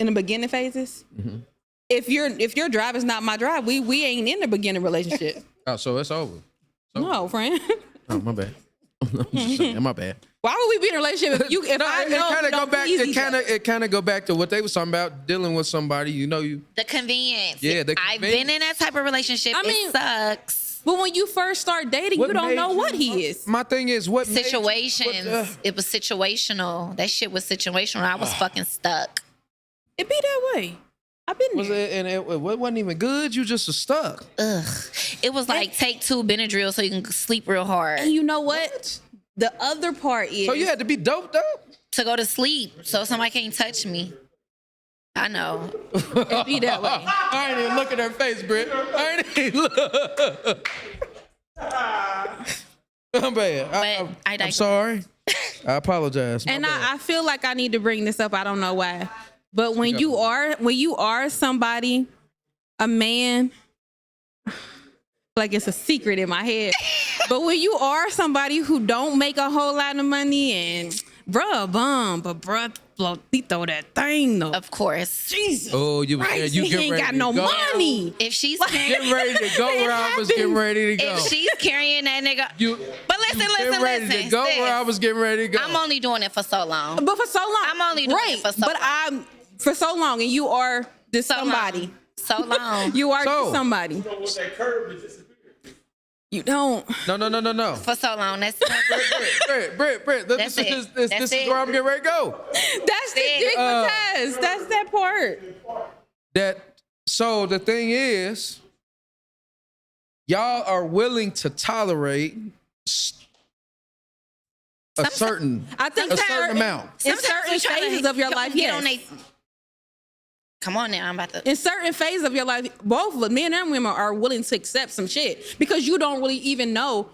In the beginning phases. Mm-hmm. If your drive is not my drive, we ain't in the beginning relationship. Oh, so it's over. No, friend. Oh, my bad. I'm just saying, my bad. Why would we be in a relationship if I know we don't please each other? It kind of go back to what they was talking about, dealing with somebody. You know, The convenience. Yeah, the I've convenience. been in that type of relationship. I mean- it sucks. But when you first start dating, What you don't made know you- what he is. My thing is, what made you- Situations. what, It was situational. That shit was situational. I was fucking stuck. It be that way. I've been was there. it, and it wasn't even good. You just was stuck. Ugh. It was like take 2 Benadryl so you can sleep real hard. And you know what? The other part is So you had to be doped up. To go to sleep so somebody can't touch me. I know. it be that way. I ain't even look at her face, Britt. I ain't even look. I'm bad. I I'm digress. sorry. I apologize. My And bad. I feel like I need to bring this up. I don't know why. But when you are somebody, a man, like it's a secret in my head. But when you are somebody who don't make a whole lot of money and bruh, he throw that thing though. Of course. Jesus. Oh, you Christ, you he getting ain't ready got to no go. money. If she's Getting ready to go It where I was getting happens. ready to go. if she's carrying that nigga. You, But listen, you getting ready to go sis. where I was getting ready to go. I'm only doing it for so long. But for so long. I'm only doing right, it for so but long. I'm for so long and you are this So somebody. long. So long. You are So- just somebody. You don't. No. For so long. That's Brett, this it. is That's it. where I'm getting ready to go. That's the stigmatized. That's that part. So the thing is, y'all are willing to tolerate a certain amount. In certain phases of your life, yes. Come on now, I'm about to. In certain phases of your life, both men and women are willing to accept some shit because you don't really even know.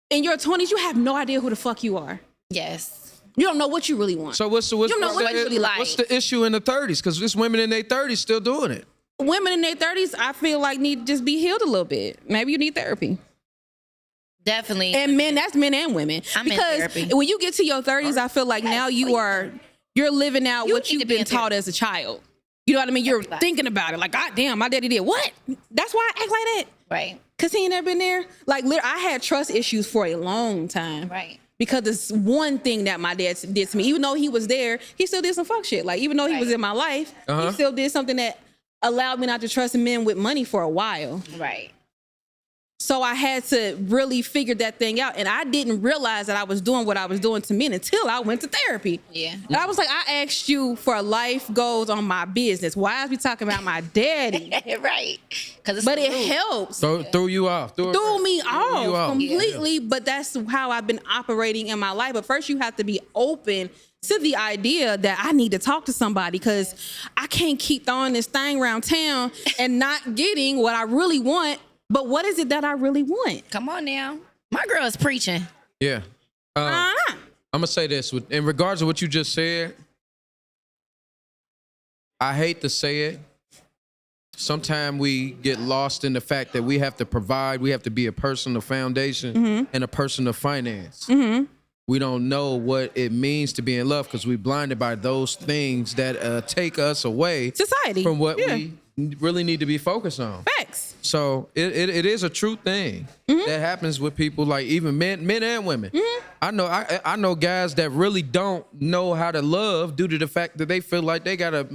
In your 20s, you have no idea who the fuck you are. Yes. You don't know what you really want. So what's you don't know what you really like. What's the issue in the 30s? Because there's women in their 30s still doing it. Women in their 30s, I feel like need to just be healed a little bit. Maybe you need therapy. Definitely. And men, that's men and women. I'm in therapy. When you get to your 30s, I feel like now you're living out what need you've to be been taught as a child. You know what I mean? You're thinking about it. Like, God damn, my daddy did what? That's why I act like that. Right. Because he ain't never been there. Like, I had trust issues for a long time. Right. Because it's one thing that my dad did to me. Even though he was there, he still did some fuck shit. Like, even though he was in my life, he still did something that allowed me not to trust men with money for a while. Right. So I had to really figure that thing out. And I didn't realize that I was doing what I was doing to men until I went to therapy. Yeah. And I was like, I asked you for life goals on my business. Why is we talking about my daddy? Right. But it helps. Threw you off. Threw me off completely. Yeah. But that's how I've been operating in my life. But first you have to be open to the idea that I need to talk to somebody because I can't keep throwing this thing around town and not getting what I really want. But what is it that I really want? Come on now. My girl is preaching. Yeah. I'm going to say this. In regards to what you just said, I hate to say it. Sometimes we get lost in the fact that we have to provide. We have to be a person of foundation and a person of finance. We don't know what it means to be in love because we're blinded by those things that take us away from what we really need to be focused on. Facts. So it is a true thing that happens with people, like even men and women. I know guys that really don't know how to love due to the fact that they feel like they gotta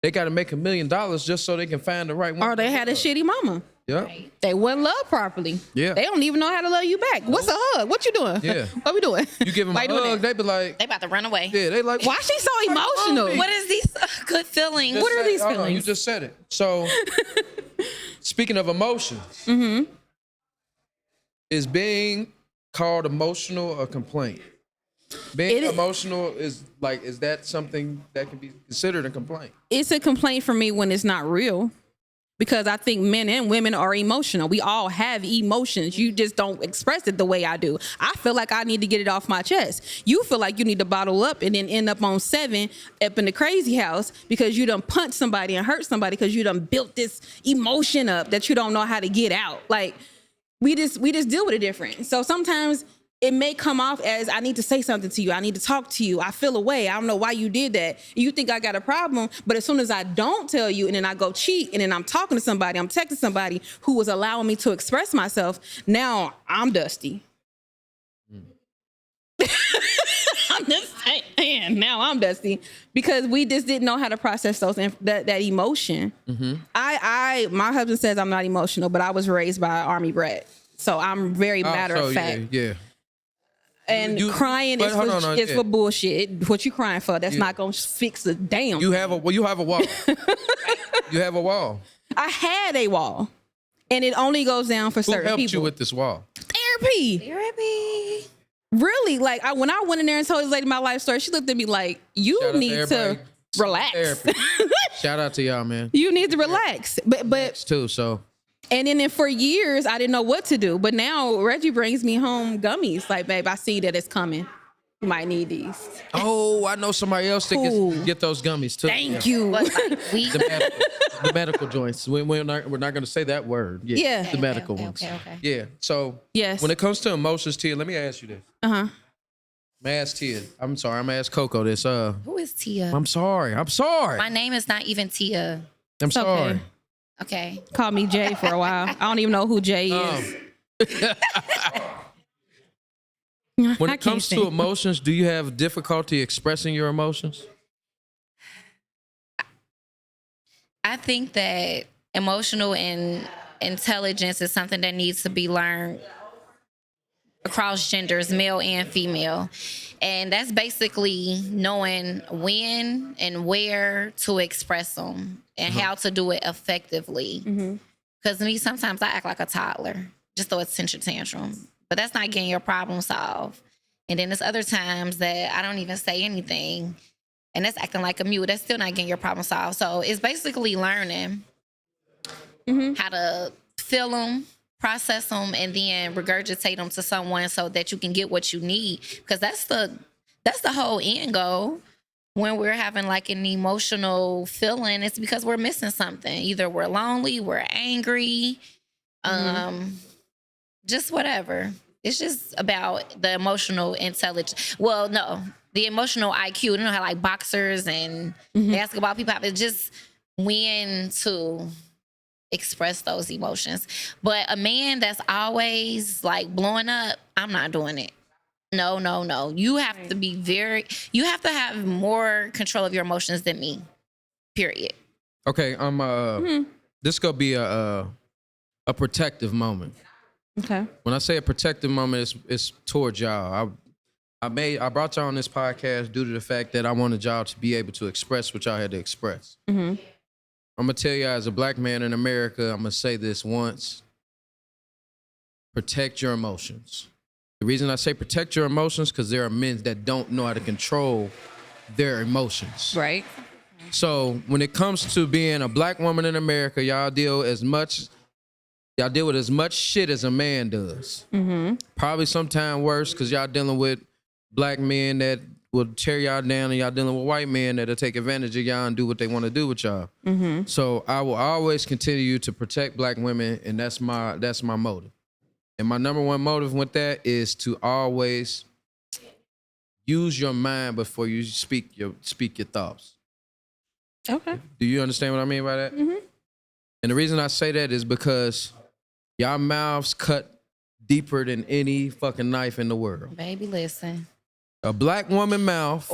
make $1 million just so they can find the right one. Or they had a shitty mama. Yeah. They wasn't loved properly. Yeah. They don't even know how to love you back. What's a hug? What you doing? Yeah. What we doing? You give them a hug, they be like, they about to run away. Yeah, they like, why she so emotional? What is these good feelings? What are these feelings? feelings? You just said it. So, speaking of emotions, is being called emotional a complaint? Being emotional is that something that can be considered a complaint? It's a complaint for me when it's not real. Because I think men and women are emotional. We all have emotions. You just don't express it the way I do. I feel like I need to get it off my chest. You feel like you need to bottle up and then end up on 7 up in the crazy house because you done punched somebody and hurt somebody because you done built this emotion up that you don't know how to get out. Like, we just deal with it different. So sometimes it may come off as I need to say something to you. I need to talk to you. I feel away. I don't know why you did that. You think I got a problem, but as soon as I don't tell you and then I go cheat and then I'm talking to somebody, I'm texting somebody who was allowing me to express myself, now I'm dusty. I'm just saying, now I'm dusty because we just didn't know how to process that emotion. My husband says I'm not emotional, but I was raised by an Army brat. So I'm very matter of fact. Yeah. And crying is for bullshit. What you crying for? That's not gonna fix a damn. You have a wall. You have a wall. I had a wall, and it only goes down for certain people. Who helped you with this wall? Therapy. Really? Like when I went in there and told this lady my life story, she looked at me like, "You need to relax." Shout out to y'all, man. You need to relax. But too. So. And then for years, I didn't know what to do. But now Reggie brings me home gummies. Like, babe, I see that it's coming. You might need these. Oh, I know somebody else that can get those gummies too. Thank you. The medical joints. We're not going to say that word. Yeah. The medical ones. Okay. Yeah. So yes. When it comes to emotions, Tia, let me ask you this. I'm gonna ask Tia. I'm sorry. I'm gonna ask Coco this. Who is Tia? I'm sorry. My name is not even Tia. I'm sorry. Okay. Call me Jay for a while. I don't even know who Jay is. When it comes to emotions, do you have difficulty expressing your emotions? I think that emotional intelligence is something that needs to be learned across genders, male and female. And that's basically knowing when and where to express them and how to do it effectively. Because me, sometimes I act like a toddler, just throw a tantrum. But that's not getting your problem solved. And then there's other times that I don't even say anything. And that's acting like a mute. That's still not getting your problem solved. So it's basically learning how to feel them, process them, and then regurgitate them to someone so that you can get what you need. Because that's the whole end goal. When we're having like an emotional feeling, it's because we're missing something. Either we're lonely, we're angry, just whatever. It's just about the emotional intelligence. Well, no, the emotional IQ. You know how like boxers and basketball people have, it's just when to express those emotions. But a man that's always like blowing up, I'm not doing it. No. You have to be you have to have more control of your emotions than me. Period. Okay, this gonna be a protective moment. Okay. When I say a protective moment, it's towards y'all. I brought y'all on this podcast due to the fact that I wanted y'all to be able to express what y'all had to express. I'm gonna tell y'all, as a black man in America, I'm gonna say this once: protect your emotions. The reason I say protect your emotions, because there are men that don't know how to control their emotions. Right. So when it comes to being a black woman in America, y'all deal with as much shit as a man does. Probably sometime worse, because y'all dealing with black men that will tear y'all down, and y'all dealing with white men that'll take advantage of y'all and do what they want to do with y'all. So I will always continue to protect black women, and that's my motive. And my number one motive with that is to always use your mind before you speak your thoughts. Okay. Do you understand what I mean by that? And the reason I say that is because y'all mouths cut deeper than any fucking knife in the world. Baby, listen. A black woman mouth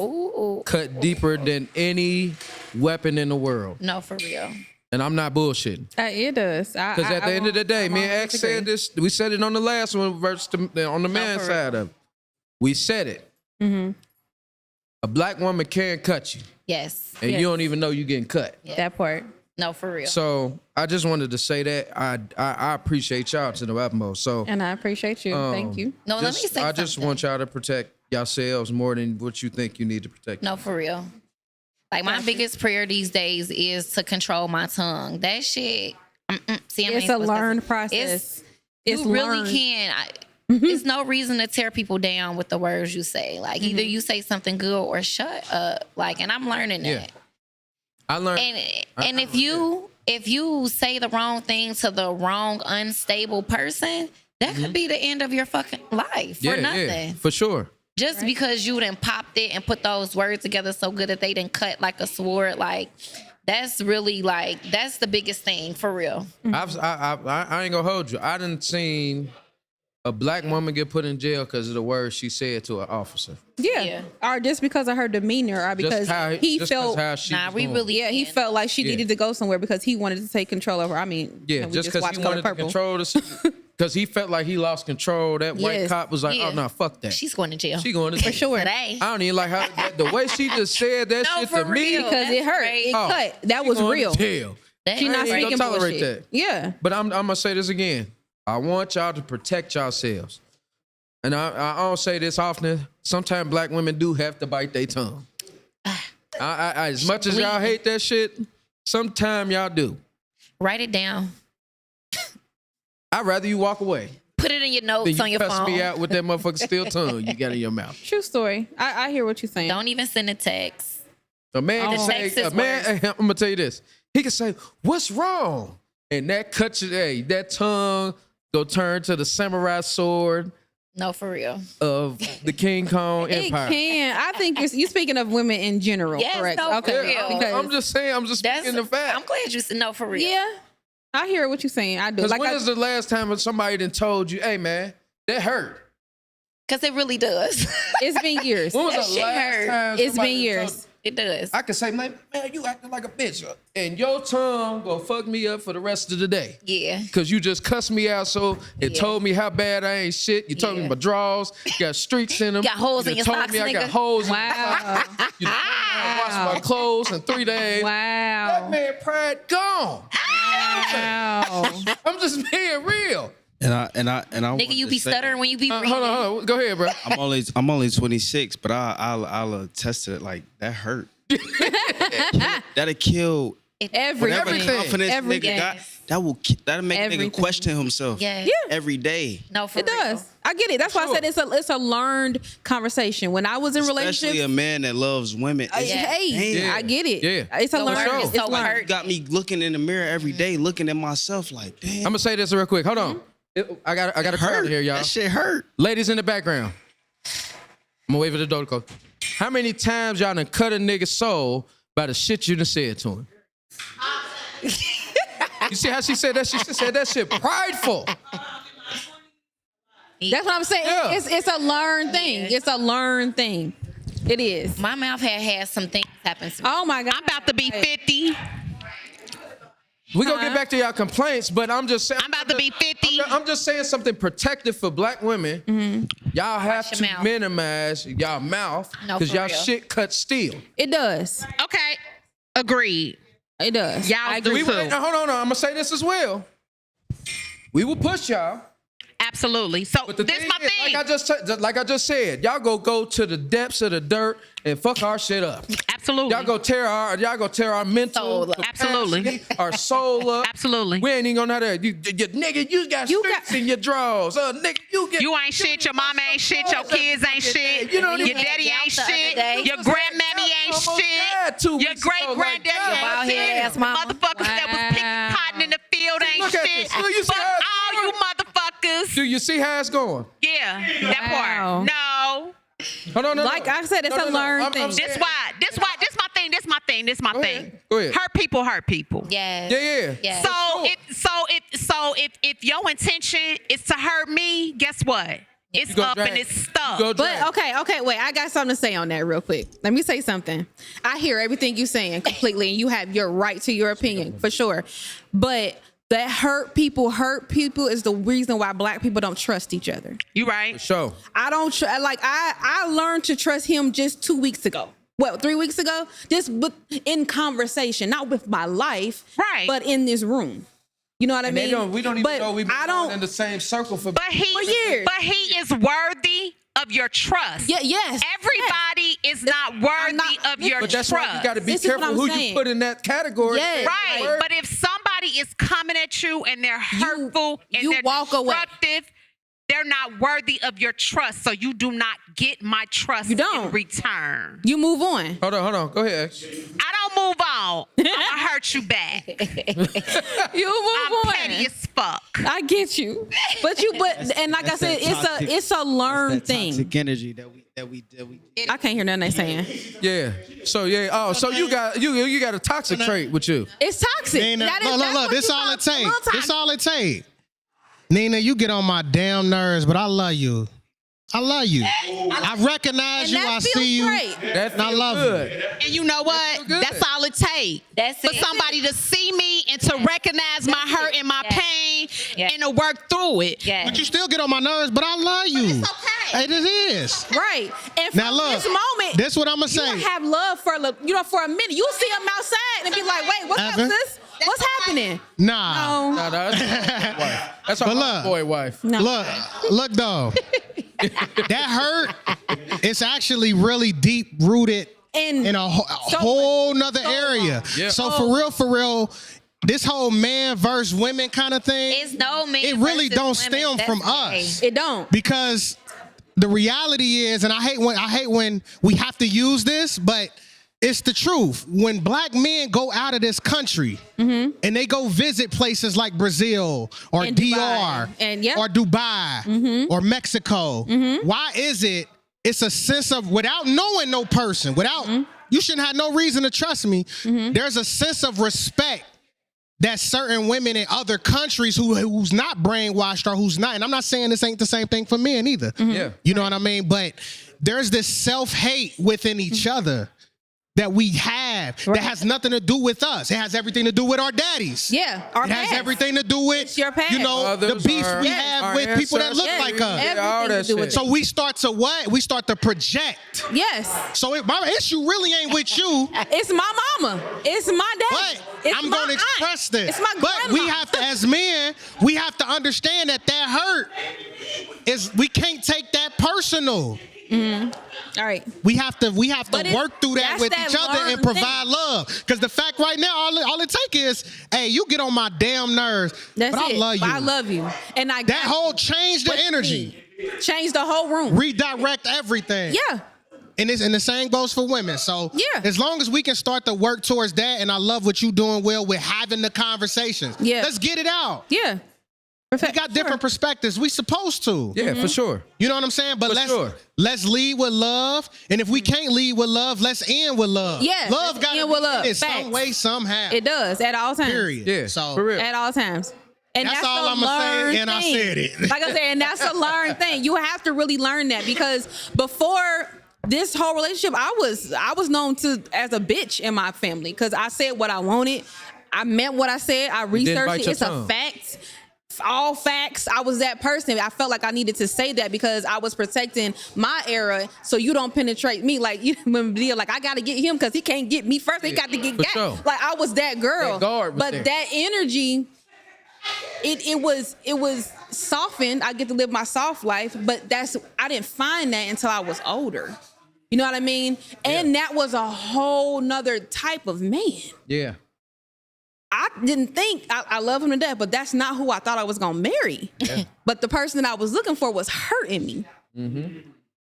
cut deeper than any weapon in the world. No, for real. And I'm not bullshitting. It does. Because at the end of the day, me and X said this. We said it on the last one versus on the man's side of it. We said it. A black woman can cut you. Yes. And you don't even know you getting cut. That part. No, for real. So I just wanted to say that I appreciate y'all to the utmost. So And I appreciate you. Thank you. No, let me say something. I just want y'all to protect yourselves more than what you think you need to protect. No, for real. Like my biggest prayer these days is to control my tongue. That shit. See, It's a learned process. It's you really learned. can. There's no reason to tear people down with the words you say. Like either you say something good or shut up. Like, and I'm learning that. Yeah. I learned. And if you say the wrong thing to the wrong unstable person, that could be the end of your fucking life for nothing. Yeah, for sure. Just because you done popped it and put those words together so good that they didn't cut like a sword, like that's really like that's the biggest thing for real. I ain't gonna hold you. I done seen a black woman get put in jail because of the words she said to an officer. Yeah. Or just because of her demeanor, or because he felt. He felt like she needed to go somewhere because he wanted to take control of her. I mean, just because he wanted to control this. Because he felt like he lost control. That white cop was like, oh, no, fuck that. She's going to jail. She going to jail. For sure. Today. I don't even like how the way she just said that shit to me. Because it hurt. It cut. That was real. Jail. She not speaking tolerate bullshit. that. Yeah. But I'm going to say this again. I want y'all to protect yourselves. And I don't say this often. Sometimes black women do have to bite their tongue. As much as y'all hate that shit, sometimes y'all do. Write it down. I'd rather you walk away. Put it in your notes than on your cuss phone. me out with that motherfucking steel tongue you got in your mouth. True story. I hear what you're saying. Don't even send a text. A man can say, I'm gonna tell you this. He can say, "What's wrong?" And that cuts you. Hey, that tongue go turn to the samurai sword. No, for real. Of the King Kong Empire. It can. I think you're speaking of women in general. Yes, correct? no, Okay. for real. Because I'm just saying. I'm just speaking the fact. I'm glad you said no for real. yeah, I hear what you're saying. I do. Because when is the last time somebody done told you, "Hey, man, that hurt"? Because it really does. It's been years. When was the last time It's been years. It does. I can say, man, you acting like a bitch. And your tongue gonna fuck me up for the rest of the day. Yeah. Cause you just cussed me out, so it Yeah. told me how bad I ain't shit. You told me Yeah. my drawers got streaks in them. Got holes in your told socks, me I got nigga. holes. Wow. You told me I wash my clothes in 3 days. That Wow. man pride gone. Wow. I'm just being real. And I Nigga, you be stuttering when you be reading. Hold on. Go ahead, bro. I'm only 26, but I'll attest to it. Like that hurt. That'll kill whatever Everything. confidence Everything. nigga got. That'll make a Everything. nigga question himself. Yeah. Every day. No, for It does. I get it. That's why I said it's a learned conversation. When I was in Especially relationships, a man that loves women. hey, Damn. I get it. Yeah. It's a So learned. hurt. It's So learned. hurt. Got me looking in the mirror every day, looking at myself like, damn. I'm gonna say this real quick. Hold on. I got a crowd hurt. here, y'all. That shit hurt. Ladies in the background. I'm gonna wave at the door to go. How many times y'all done cut a nigga's soul by the shit you done said to him? You see how she said that? She said that shit prideful. That's what I'm saying. Yeah. It's a learned thing. It's a learned thing. It is. My mouth had some things happen to me. Oh my God. I'm about to be 50. We gonna get back to y'all complaints, but I'm just saying. I'm about to be 50. I'm just saying something protective for black women. Y'all have Watch to your mouth. minimize y'all mouth No, because for y'all real. shit cut steel. It does. Okay. Agreed. It does. Y'all I do agree. too. Now, hold on. I'm gonna say this as well. We will push y'all. Absolutely. So But the this thing my is, thing. like I just said, y'all go to the depths of the dirt and fuck our shit up. Absolutely. Y'all go tear our mental, Soul up. capacity, Absolutely. our soul up. Absolutely. We ain't even gonna know that. You nigga, you got streaks in your drawers. Nigga, You ain't shit. Your mama ain't shit. Your kids ain't shit. You don't Your even daddy ain't the other shit. day. Your grandmammy ain't Almost died shit. 2 Your weeks ago, great like, granddaddy God ain't bald shit. head ass mama. Motherfuckers that was picking Wow. cotton in the field ain't Look at shit. this. Look, you see Fuck how it's all you motherfuckers. Do you see how it's going? Yeah, that Wow. part. No. Hold on, no, Like no. I said, it's a learned thing. This why. This my thing. This my Go thing. ahead. Go ahead. Hurt people. Yes. Yeah. Yes. So if your intention is to hurt me, guess what? It's go up drag. and it's stuck. Go drag. But okay, wait. I got something to say on that real quick. Let me say something. I hear everything you're saying completely, and you have your right to your opinion for sure. But that hurt people is the reason why black people don't trust each other. You right? Show. I don't I learned to trust him just 2 weeks ago. Well, 3 weeks ago, just in conversation, not with my life, Right. but in this room. You know what I And mean? we don't even But know we've been I going don't. in the same circle for But he For years. But he is worthy of your trust. Yeah, yes. Everybody is not worthy not- of your But that's trust. why you got to be This is what careful I'm who you saying. put in that category. Yes. Right. But if somebody is coming at you and they're hurtful and you they're walk away. destructive, they're not worthy of your trust. So you do not get my trust You don't. in return. You move on. Hold on. Go ahead. I don't move on. I'm gonna hurt you back. You move I'm on. petty as fuck. I get you, but and like I said, it's a learned thing. Toxic energy that we I can't hear nothing they saying. Yeah. So yeah. Oh, so you got a toxic trait with you. It's toxic. Nina, That is- that's look. what This you all call it take. a little This toxic. all it take. Nina, you get on my damn nerves, but I love you. I love you. I recognize And you. that I feels see you. great. That And I feels love good. And you know what? feel good. That's all it takes. That's For it. somebody to see me and to recognize my hurt and my Yes. pain Yes. and to work through it. Yes. But you still get on my nerves, but I love you. it's okay. It is. Right. And Now from look, this moment, this what I'ma you say. will have love for a minute. You'll see him outside and be like, "Wait, what's up, Evan? sis? What's happening?" Nah. No, No, that's my wife. That's But our look. boy wife. no. Look though. That hurt, it's actually really deep rooted And in a whole nother area. Yeah. So for real, this whole man versus women kind of thing, It's no man. it really versus don't women. stem That's from gay. us. It don't. Because the reality is, and I hate when we have to use this, but it's the truth. When black men go out of this country and they go visit places like Brazil or And DR Dubai. And yeah. or Dubai or Mexico, why is it? It's a sense of, without knowing no person, you shouldn't have no reason to trust me. There's a sense of respect that certain women in other countries who's not brainwashed or who's not, and I'm not saying this ain't the same thing for men either. Yeah. You know what I mean? But there's this self-hate within each other that we have that has nothing to do with us. It has everything to do with our daddies. Yeah, our It has past. everything to do with, It's your past. you know, Others, the beef our- we Yes. have our with people that look ancestors. like us. Yeah, all everything that to do with shit. So we start to what? We start to project. Yes. So my issue really ain't with you, It's my mama. It's my dad. but It's I'm my going to aunt. express this. It's my But we grandma. have to, as men, we have to understand that hurt is, we can't take that personal. All right. We have to But work through that that's with that each other and learned provide thing. love. Because the fact right now, all it take is, hey, you get on my damn nerves, That's but it. I love you. I love you. And I That whole change the energy, change the whole room. redirect everything. Yeah. And the same goes for women. So Yeah. as long as we can start to work towards that, and I love what you doing, Will, with having the conversations. Yeah. Let's get it out. Yeah. We got different perspectives. We supposed to. Yeah, for sure. You know what I'm saying? But For sure. let's lead with love. And if we can't lead with love, let's end with love. Yeah, Love let's got to end be with love. in some Facts. way, somehow. It does at all times. Period. Yeah, So for real. At all times. And That's that's all a I'ma say, learned and I thing. said it. Like I said, and that's a learned thing. You have to really learn that, because before this whole relationship, I was known as a bitch in my family, because I said what I wanted. I meant what I said. I didn't researched bite it. your It's tongue. a fact. All facts. I was that person. I felt like I needed to say that because I was protecting my era, so you don't penetrate me. Like, you remember the deal, like, I got to get him because he can't get me first. He got to get for got. sure. Like, I was that girl. That guard was but there. that energy, it was softened. I get to live my soft life, but I didn't find that until I was older. You know what I mean? And that was a whole nother type of man. Yeah. I didn't think I love him to death, but that's not who I thought I was gonna marry. But the person that I was looking for was hurting me,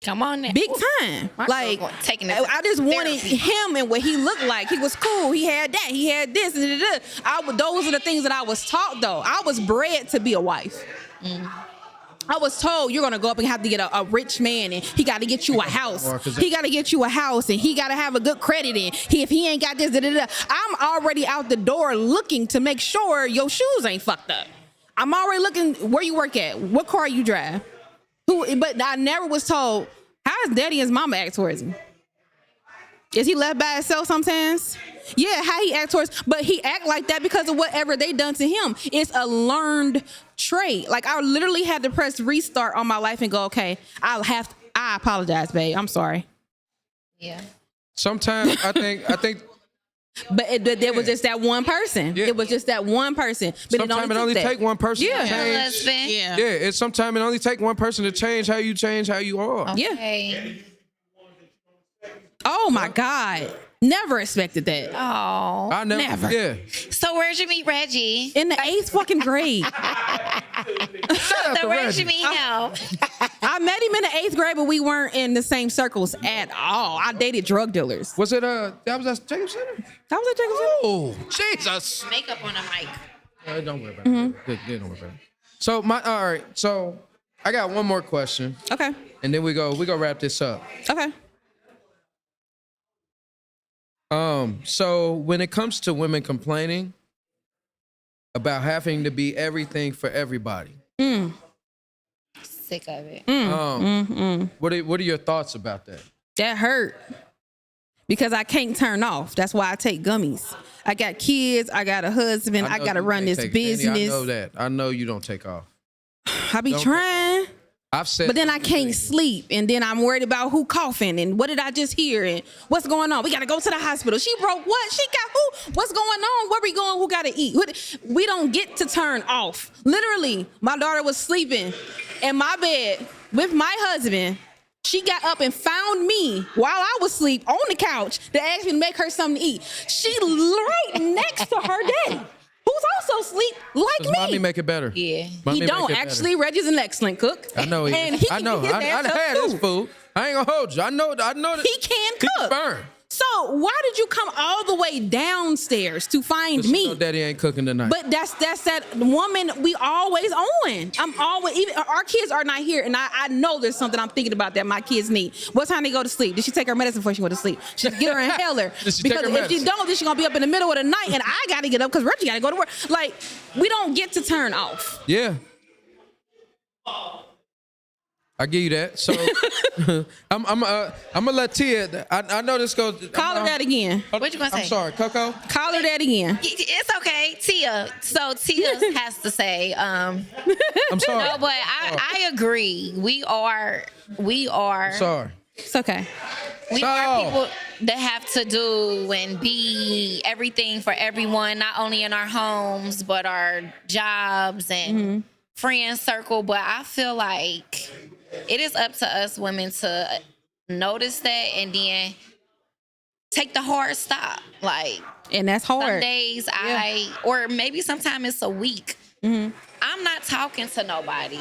Come on now. big time. My Like, girl taking it I just wanted therapy. him and what he looked like. He was cool. He had that. He had this. And those are the things that I was taught. Though I was bred to be a wife. I was told you're gonna go up and have to get a rich man, and he got to get you a house. He got to get you a house, and he got to have a good credit. And if he ain't got this, I'm already out the door looking to make sure your shoes ain't fucked up. I'm already looking where you work at, what car you drive, But I never was told how his daddy and his mama act towards him. Is he left by himself sometimes? Yeah, how he act towards, but he act like that because of whatever they done to him. It's a learned trait. Like, I literally had to press restart on my life and go, okay, I apologize, babe. I'm sorry. Yeah. Sometimes I think But there was just that one person. Yeah. It was just that one person. But sometimes it only took that. take one person Yeah. to change. Husband. Yeah. Yeah, it's sometimes it only take one person to change how you are. Yeah. Okay. Oh my God. Never expected that. Oh. I never. Yeah. So where'd you meet Reggie? In the 8th fucking grade. Shout out So to where'd Reggie. you meet him? I met him in the 8th grade, but we weren't in the same circles at all. I dated drug dealers. Was it that was at Jacob Center? I was at Jacob Center. Oh, Jesus. Makeup on a mic. Don't worry about it. Good, don't worry about it. So all right. So I got one more question, Okay. and then we go wrap this up. Okay. So when it comes to women complaining about having to be everything for everybody, Sick of it. what are your thoughts about that? That hurt. Because I can't turn off. That's why I take gummies. I got kids. I got a husband. I know got to you run can't this take it, Danny. business. I know that. I know you don't take off. I be Don't take trying. I've said, But then I can't sleep, and then I'm worried about who coughing, and what did I just hear, and what's going on? We gotta go to the hospital. She broke what? She got who? What's going on? Where we going? Who gotta eat? We don't get to turn off. Literally, my daughter was sleeping in my bed with my husband. She got up and found me while I was asleep on the couch to ask me to make her something to eat. She right next to her daddy, who's also asleep like does me. mommy make it better? Yeah. Mommy He make don't it better. actually. Reggie's an excellent cook. I know he and is. he I can know. get his I ass up had his too. food. I ain't gonna hold you. I know that He can cook. burn. So why did you come all the way downstairs to find Me. me? Daddy ain't cooking tonight. But that's that woman we always on. I'm always, even our kids are not here, and I know there's something I'm thinking about that my kids need. What time they go to sleep? Did she take her medicine before she go to sleep? She get her inhaler. Did she take Because her if she medicine? don't, then she gonna be up in the middle of the night, and I gotta get up because Reggie gotta go to work. Like, we don't get to turn off. yeah. I give you that. So I'm gonna let Tia. I know this goes. Call her that again. What you gonna say? I'm sorry, Coco. Call her that again. It's okay, Tia. So Tia has to say. I'm sorry. No, but I agree. We are. Sorry. It's okay. We are people that have to do and be everything for everyone, not only in our homes, but our jobs and friend circle. But I feel like it is up to us women to notice that and then take the hard stop. Like, And that's hard. some days or maybe sometime it's a week. I'm not talking to nobody.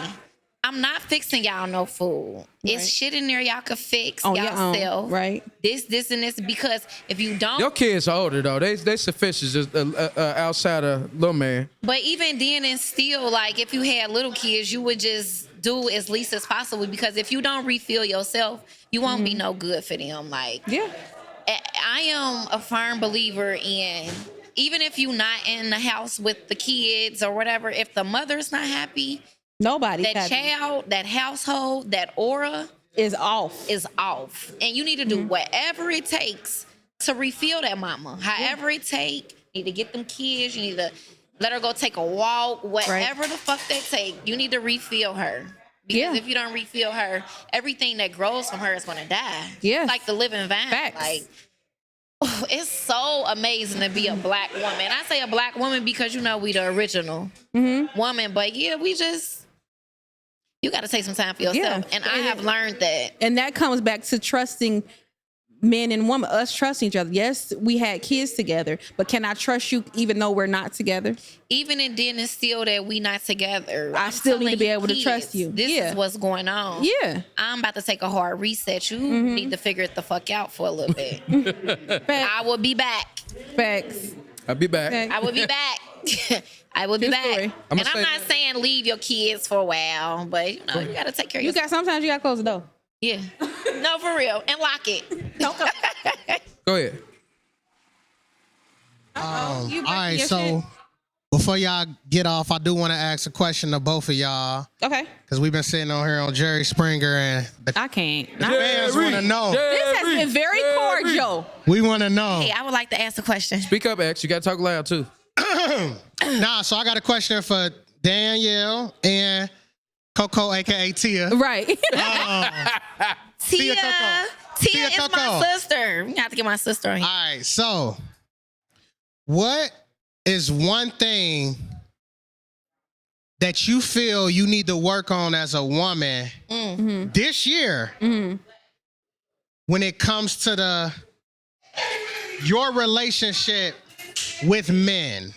I'm not fixing y'all no food. It's shit in there y'all could fix On your own, yourself. right. This, and this. Because if you don't, Your kids are older though. They sufficient just outside of little man. but even then and still, like if you had little kids, you would just do as least as possible. Because if you don't refill yourself, you won't be no good for them. Like, Yeah. I am a firm believer in, even if you're not in the house with the kids or whatever, if the mother's not happy, Nobody. that child, that household, that aura is off. is off. And you need to do whatever it takes to refill that mama. However it take, you need to get them kids, you need to let her go take a walk, whatever the fuck that take, you need to refill her. Because if you don't refill her, everything that grows from her is gonna die. Yes. Like the living vine. Facts. Like, it's so amazing to be a black woman. I say a black woman because, you know, we the original woman. But yeah, you got to take some time for yourself. Yeah. And I have learned that. And that comes back to trusting men and women, us trusting each other. Yes, we had kids together, but can I trust you even though we're not together? Even in then and still that we not together, I still need to be able to trust you. This is what's going on. Yeah. I'm about to take a hard reset. You need to figure it the fuck out for a little bit. I will be back. Facts. I'll be back. Facts. I will be back. I will be True back. story. And I'm not saying leave your kids for a while, but you know, you got to take care of yourself. Sometimes you got to close the door. Yeah. No, for real. And lock it. Go ahead. All right, so before y'all get off, I do want to ask a question to both of y'all Okay. because we've been sitting on here on Jerry Springer and the I can't. fans want to know. This has been very cordial. We want to know. Hey, I would like to ask a question. Speak up, X. You gotta talk loud too. So I got a question for Danielle and Coco, aka Tia. Right. Tia Tia is Coco. my sister. We have to get my sister on here. All right, so what is one thing that you feel you need to work on as a woman this year when it comes to your relationship with men?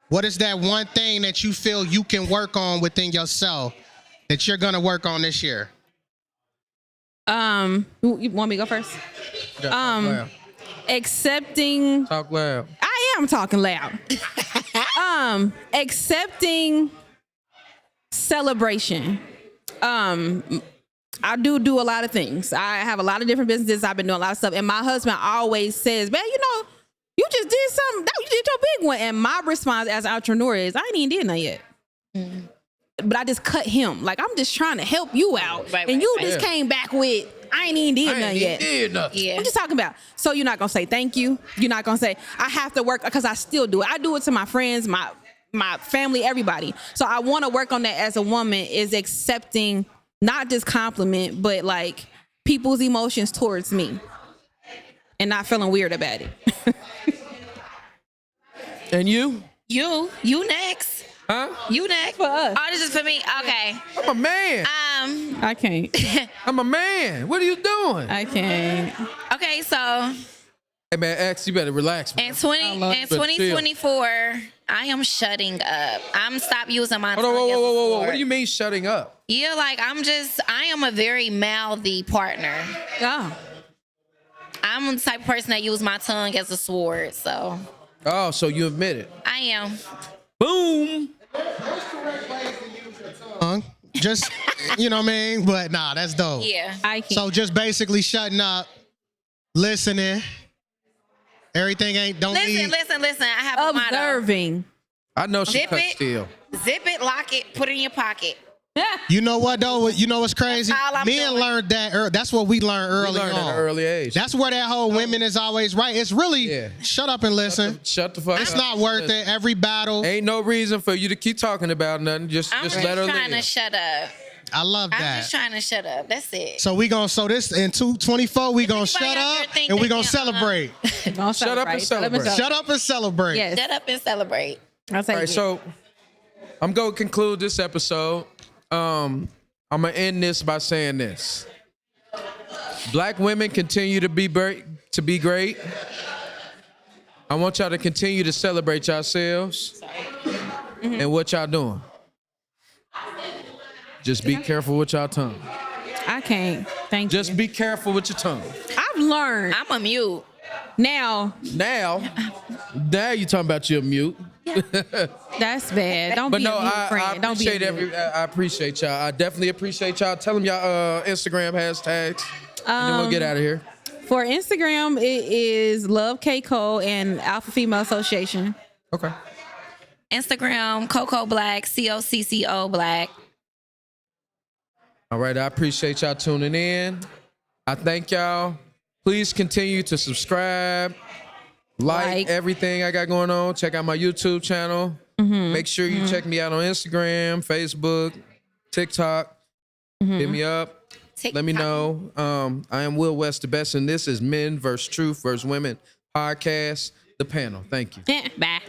What is that one thing that you feel you can work on within yourself that you're gonna work on this year? You want me to go first? Accepting. Talk loud. I am talking loud. Accepting celebration. I do a lot of things. I have a lot of different businesses. I've been doing a lot of stuff. And my husband always says, man, you know, you just did something. You did your big one. And my response as an entrepreneur is, I ain't even did nothing yet. But I just cut him. Like, I'm just trying to help you out. And you just came back with, I ain't even did nothing yet. Yeah. I'm just talking about. So you're not going to say thank you. You're not going to say, I have to work, because I still do it. I do it to my friends, my family, everybody. So I want to work on that as a woman, is accepting not just compliment, but like people's emotions towards me and not feeling weird about it. And you? You next. Huh? You next. For us. Oh, this is for me. Okay. I'm a man. I can't. I'm a man. What are you doing? I can't. Okay, so Hey man, X, you better relax. Man. in 2024, I am shutting up. I'm stop using my tongue Hold on, as a whoa. sword. What do you mean shutting up? Yeah, like I am a very mouthy partner. Oh. I'm the type of person that use my tongue as a sword, so Oh, so you admit it. I am. Boom. Just, you know what I mean? But nah, that's dope. Yeah. I can't. So just basically shutting up, listening. Everything don't need. Listen. I have a motto. Observing. I know she Zip cut it. still. Zip it, lock it, put it in your pocket. You know what though? You know what's crazy? That's all I'm Men doing. learned that. That's what we learned early We learned on. at an early age. That's where that whole women is always right. It's really shut up and listen. Shut the fuck up. It's not worth it. Every battle. Ain't no reason for you to keep talking about nothing. Just I'm just let her trying to live. shut up. I love I'm that. just trying to shut up. That's it. So this in 224, we gonna anybody shut out there up think and we they gonna can, celebrate. Don't Shut up and celebrate. Shut up and celebrate. Yes. Shut up and celebrate. I'll take All right, it. so I'm gonna conclude this episode. I'm gonna end this by saying this: Black women continue to be great. I want y'all to continue to celebrate yourselves and what y'all doing. Just be careful with y'all tongue. I can't. Thank Just you. be careful with your tongue. I've learned I'm a mute. now. Now you talking about your mute. That's bad. Don't But be no, a mute I friend. Don't be a appreciate mute. I appreciate y'all. I definitely appreciate y'all. Tell them y'all Instagram hashtags, and then we'll get out of here. For Instagram, it is Love K Cole and Alpha Female Association. Okay. Instagram, Coco Black, COCCO Black. All right. I appreciate y'all tuning in. I thank y'all. Please continue to subscribe, like everything I got going on. Check out my YouTube channel. Make sure you check me out on Instagram, Facebook, TikTok. Hit me up. Let me know. I am Will West the Best, and this is Men vs. Truth vs. Women podcast, the panel. Thank you. Bye.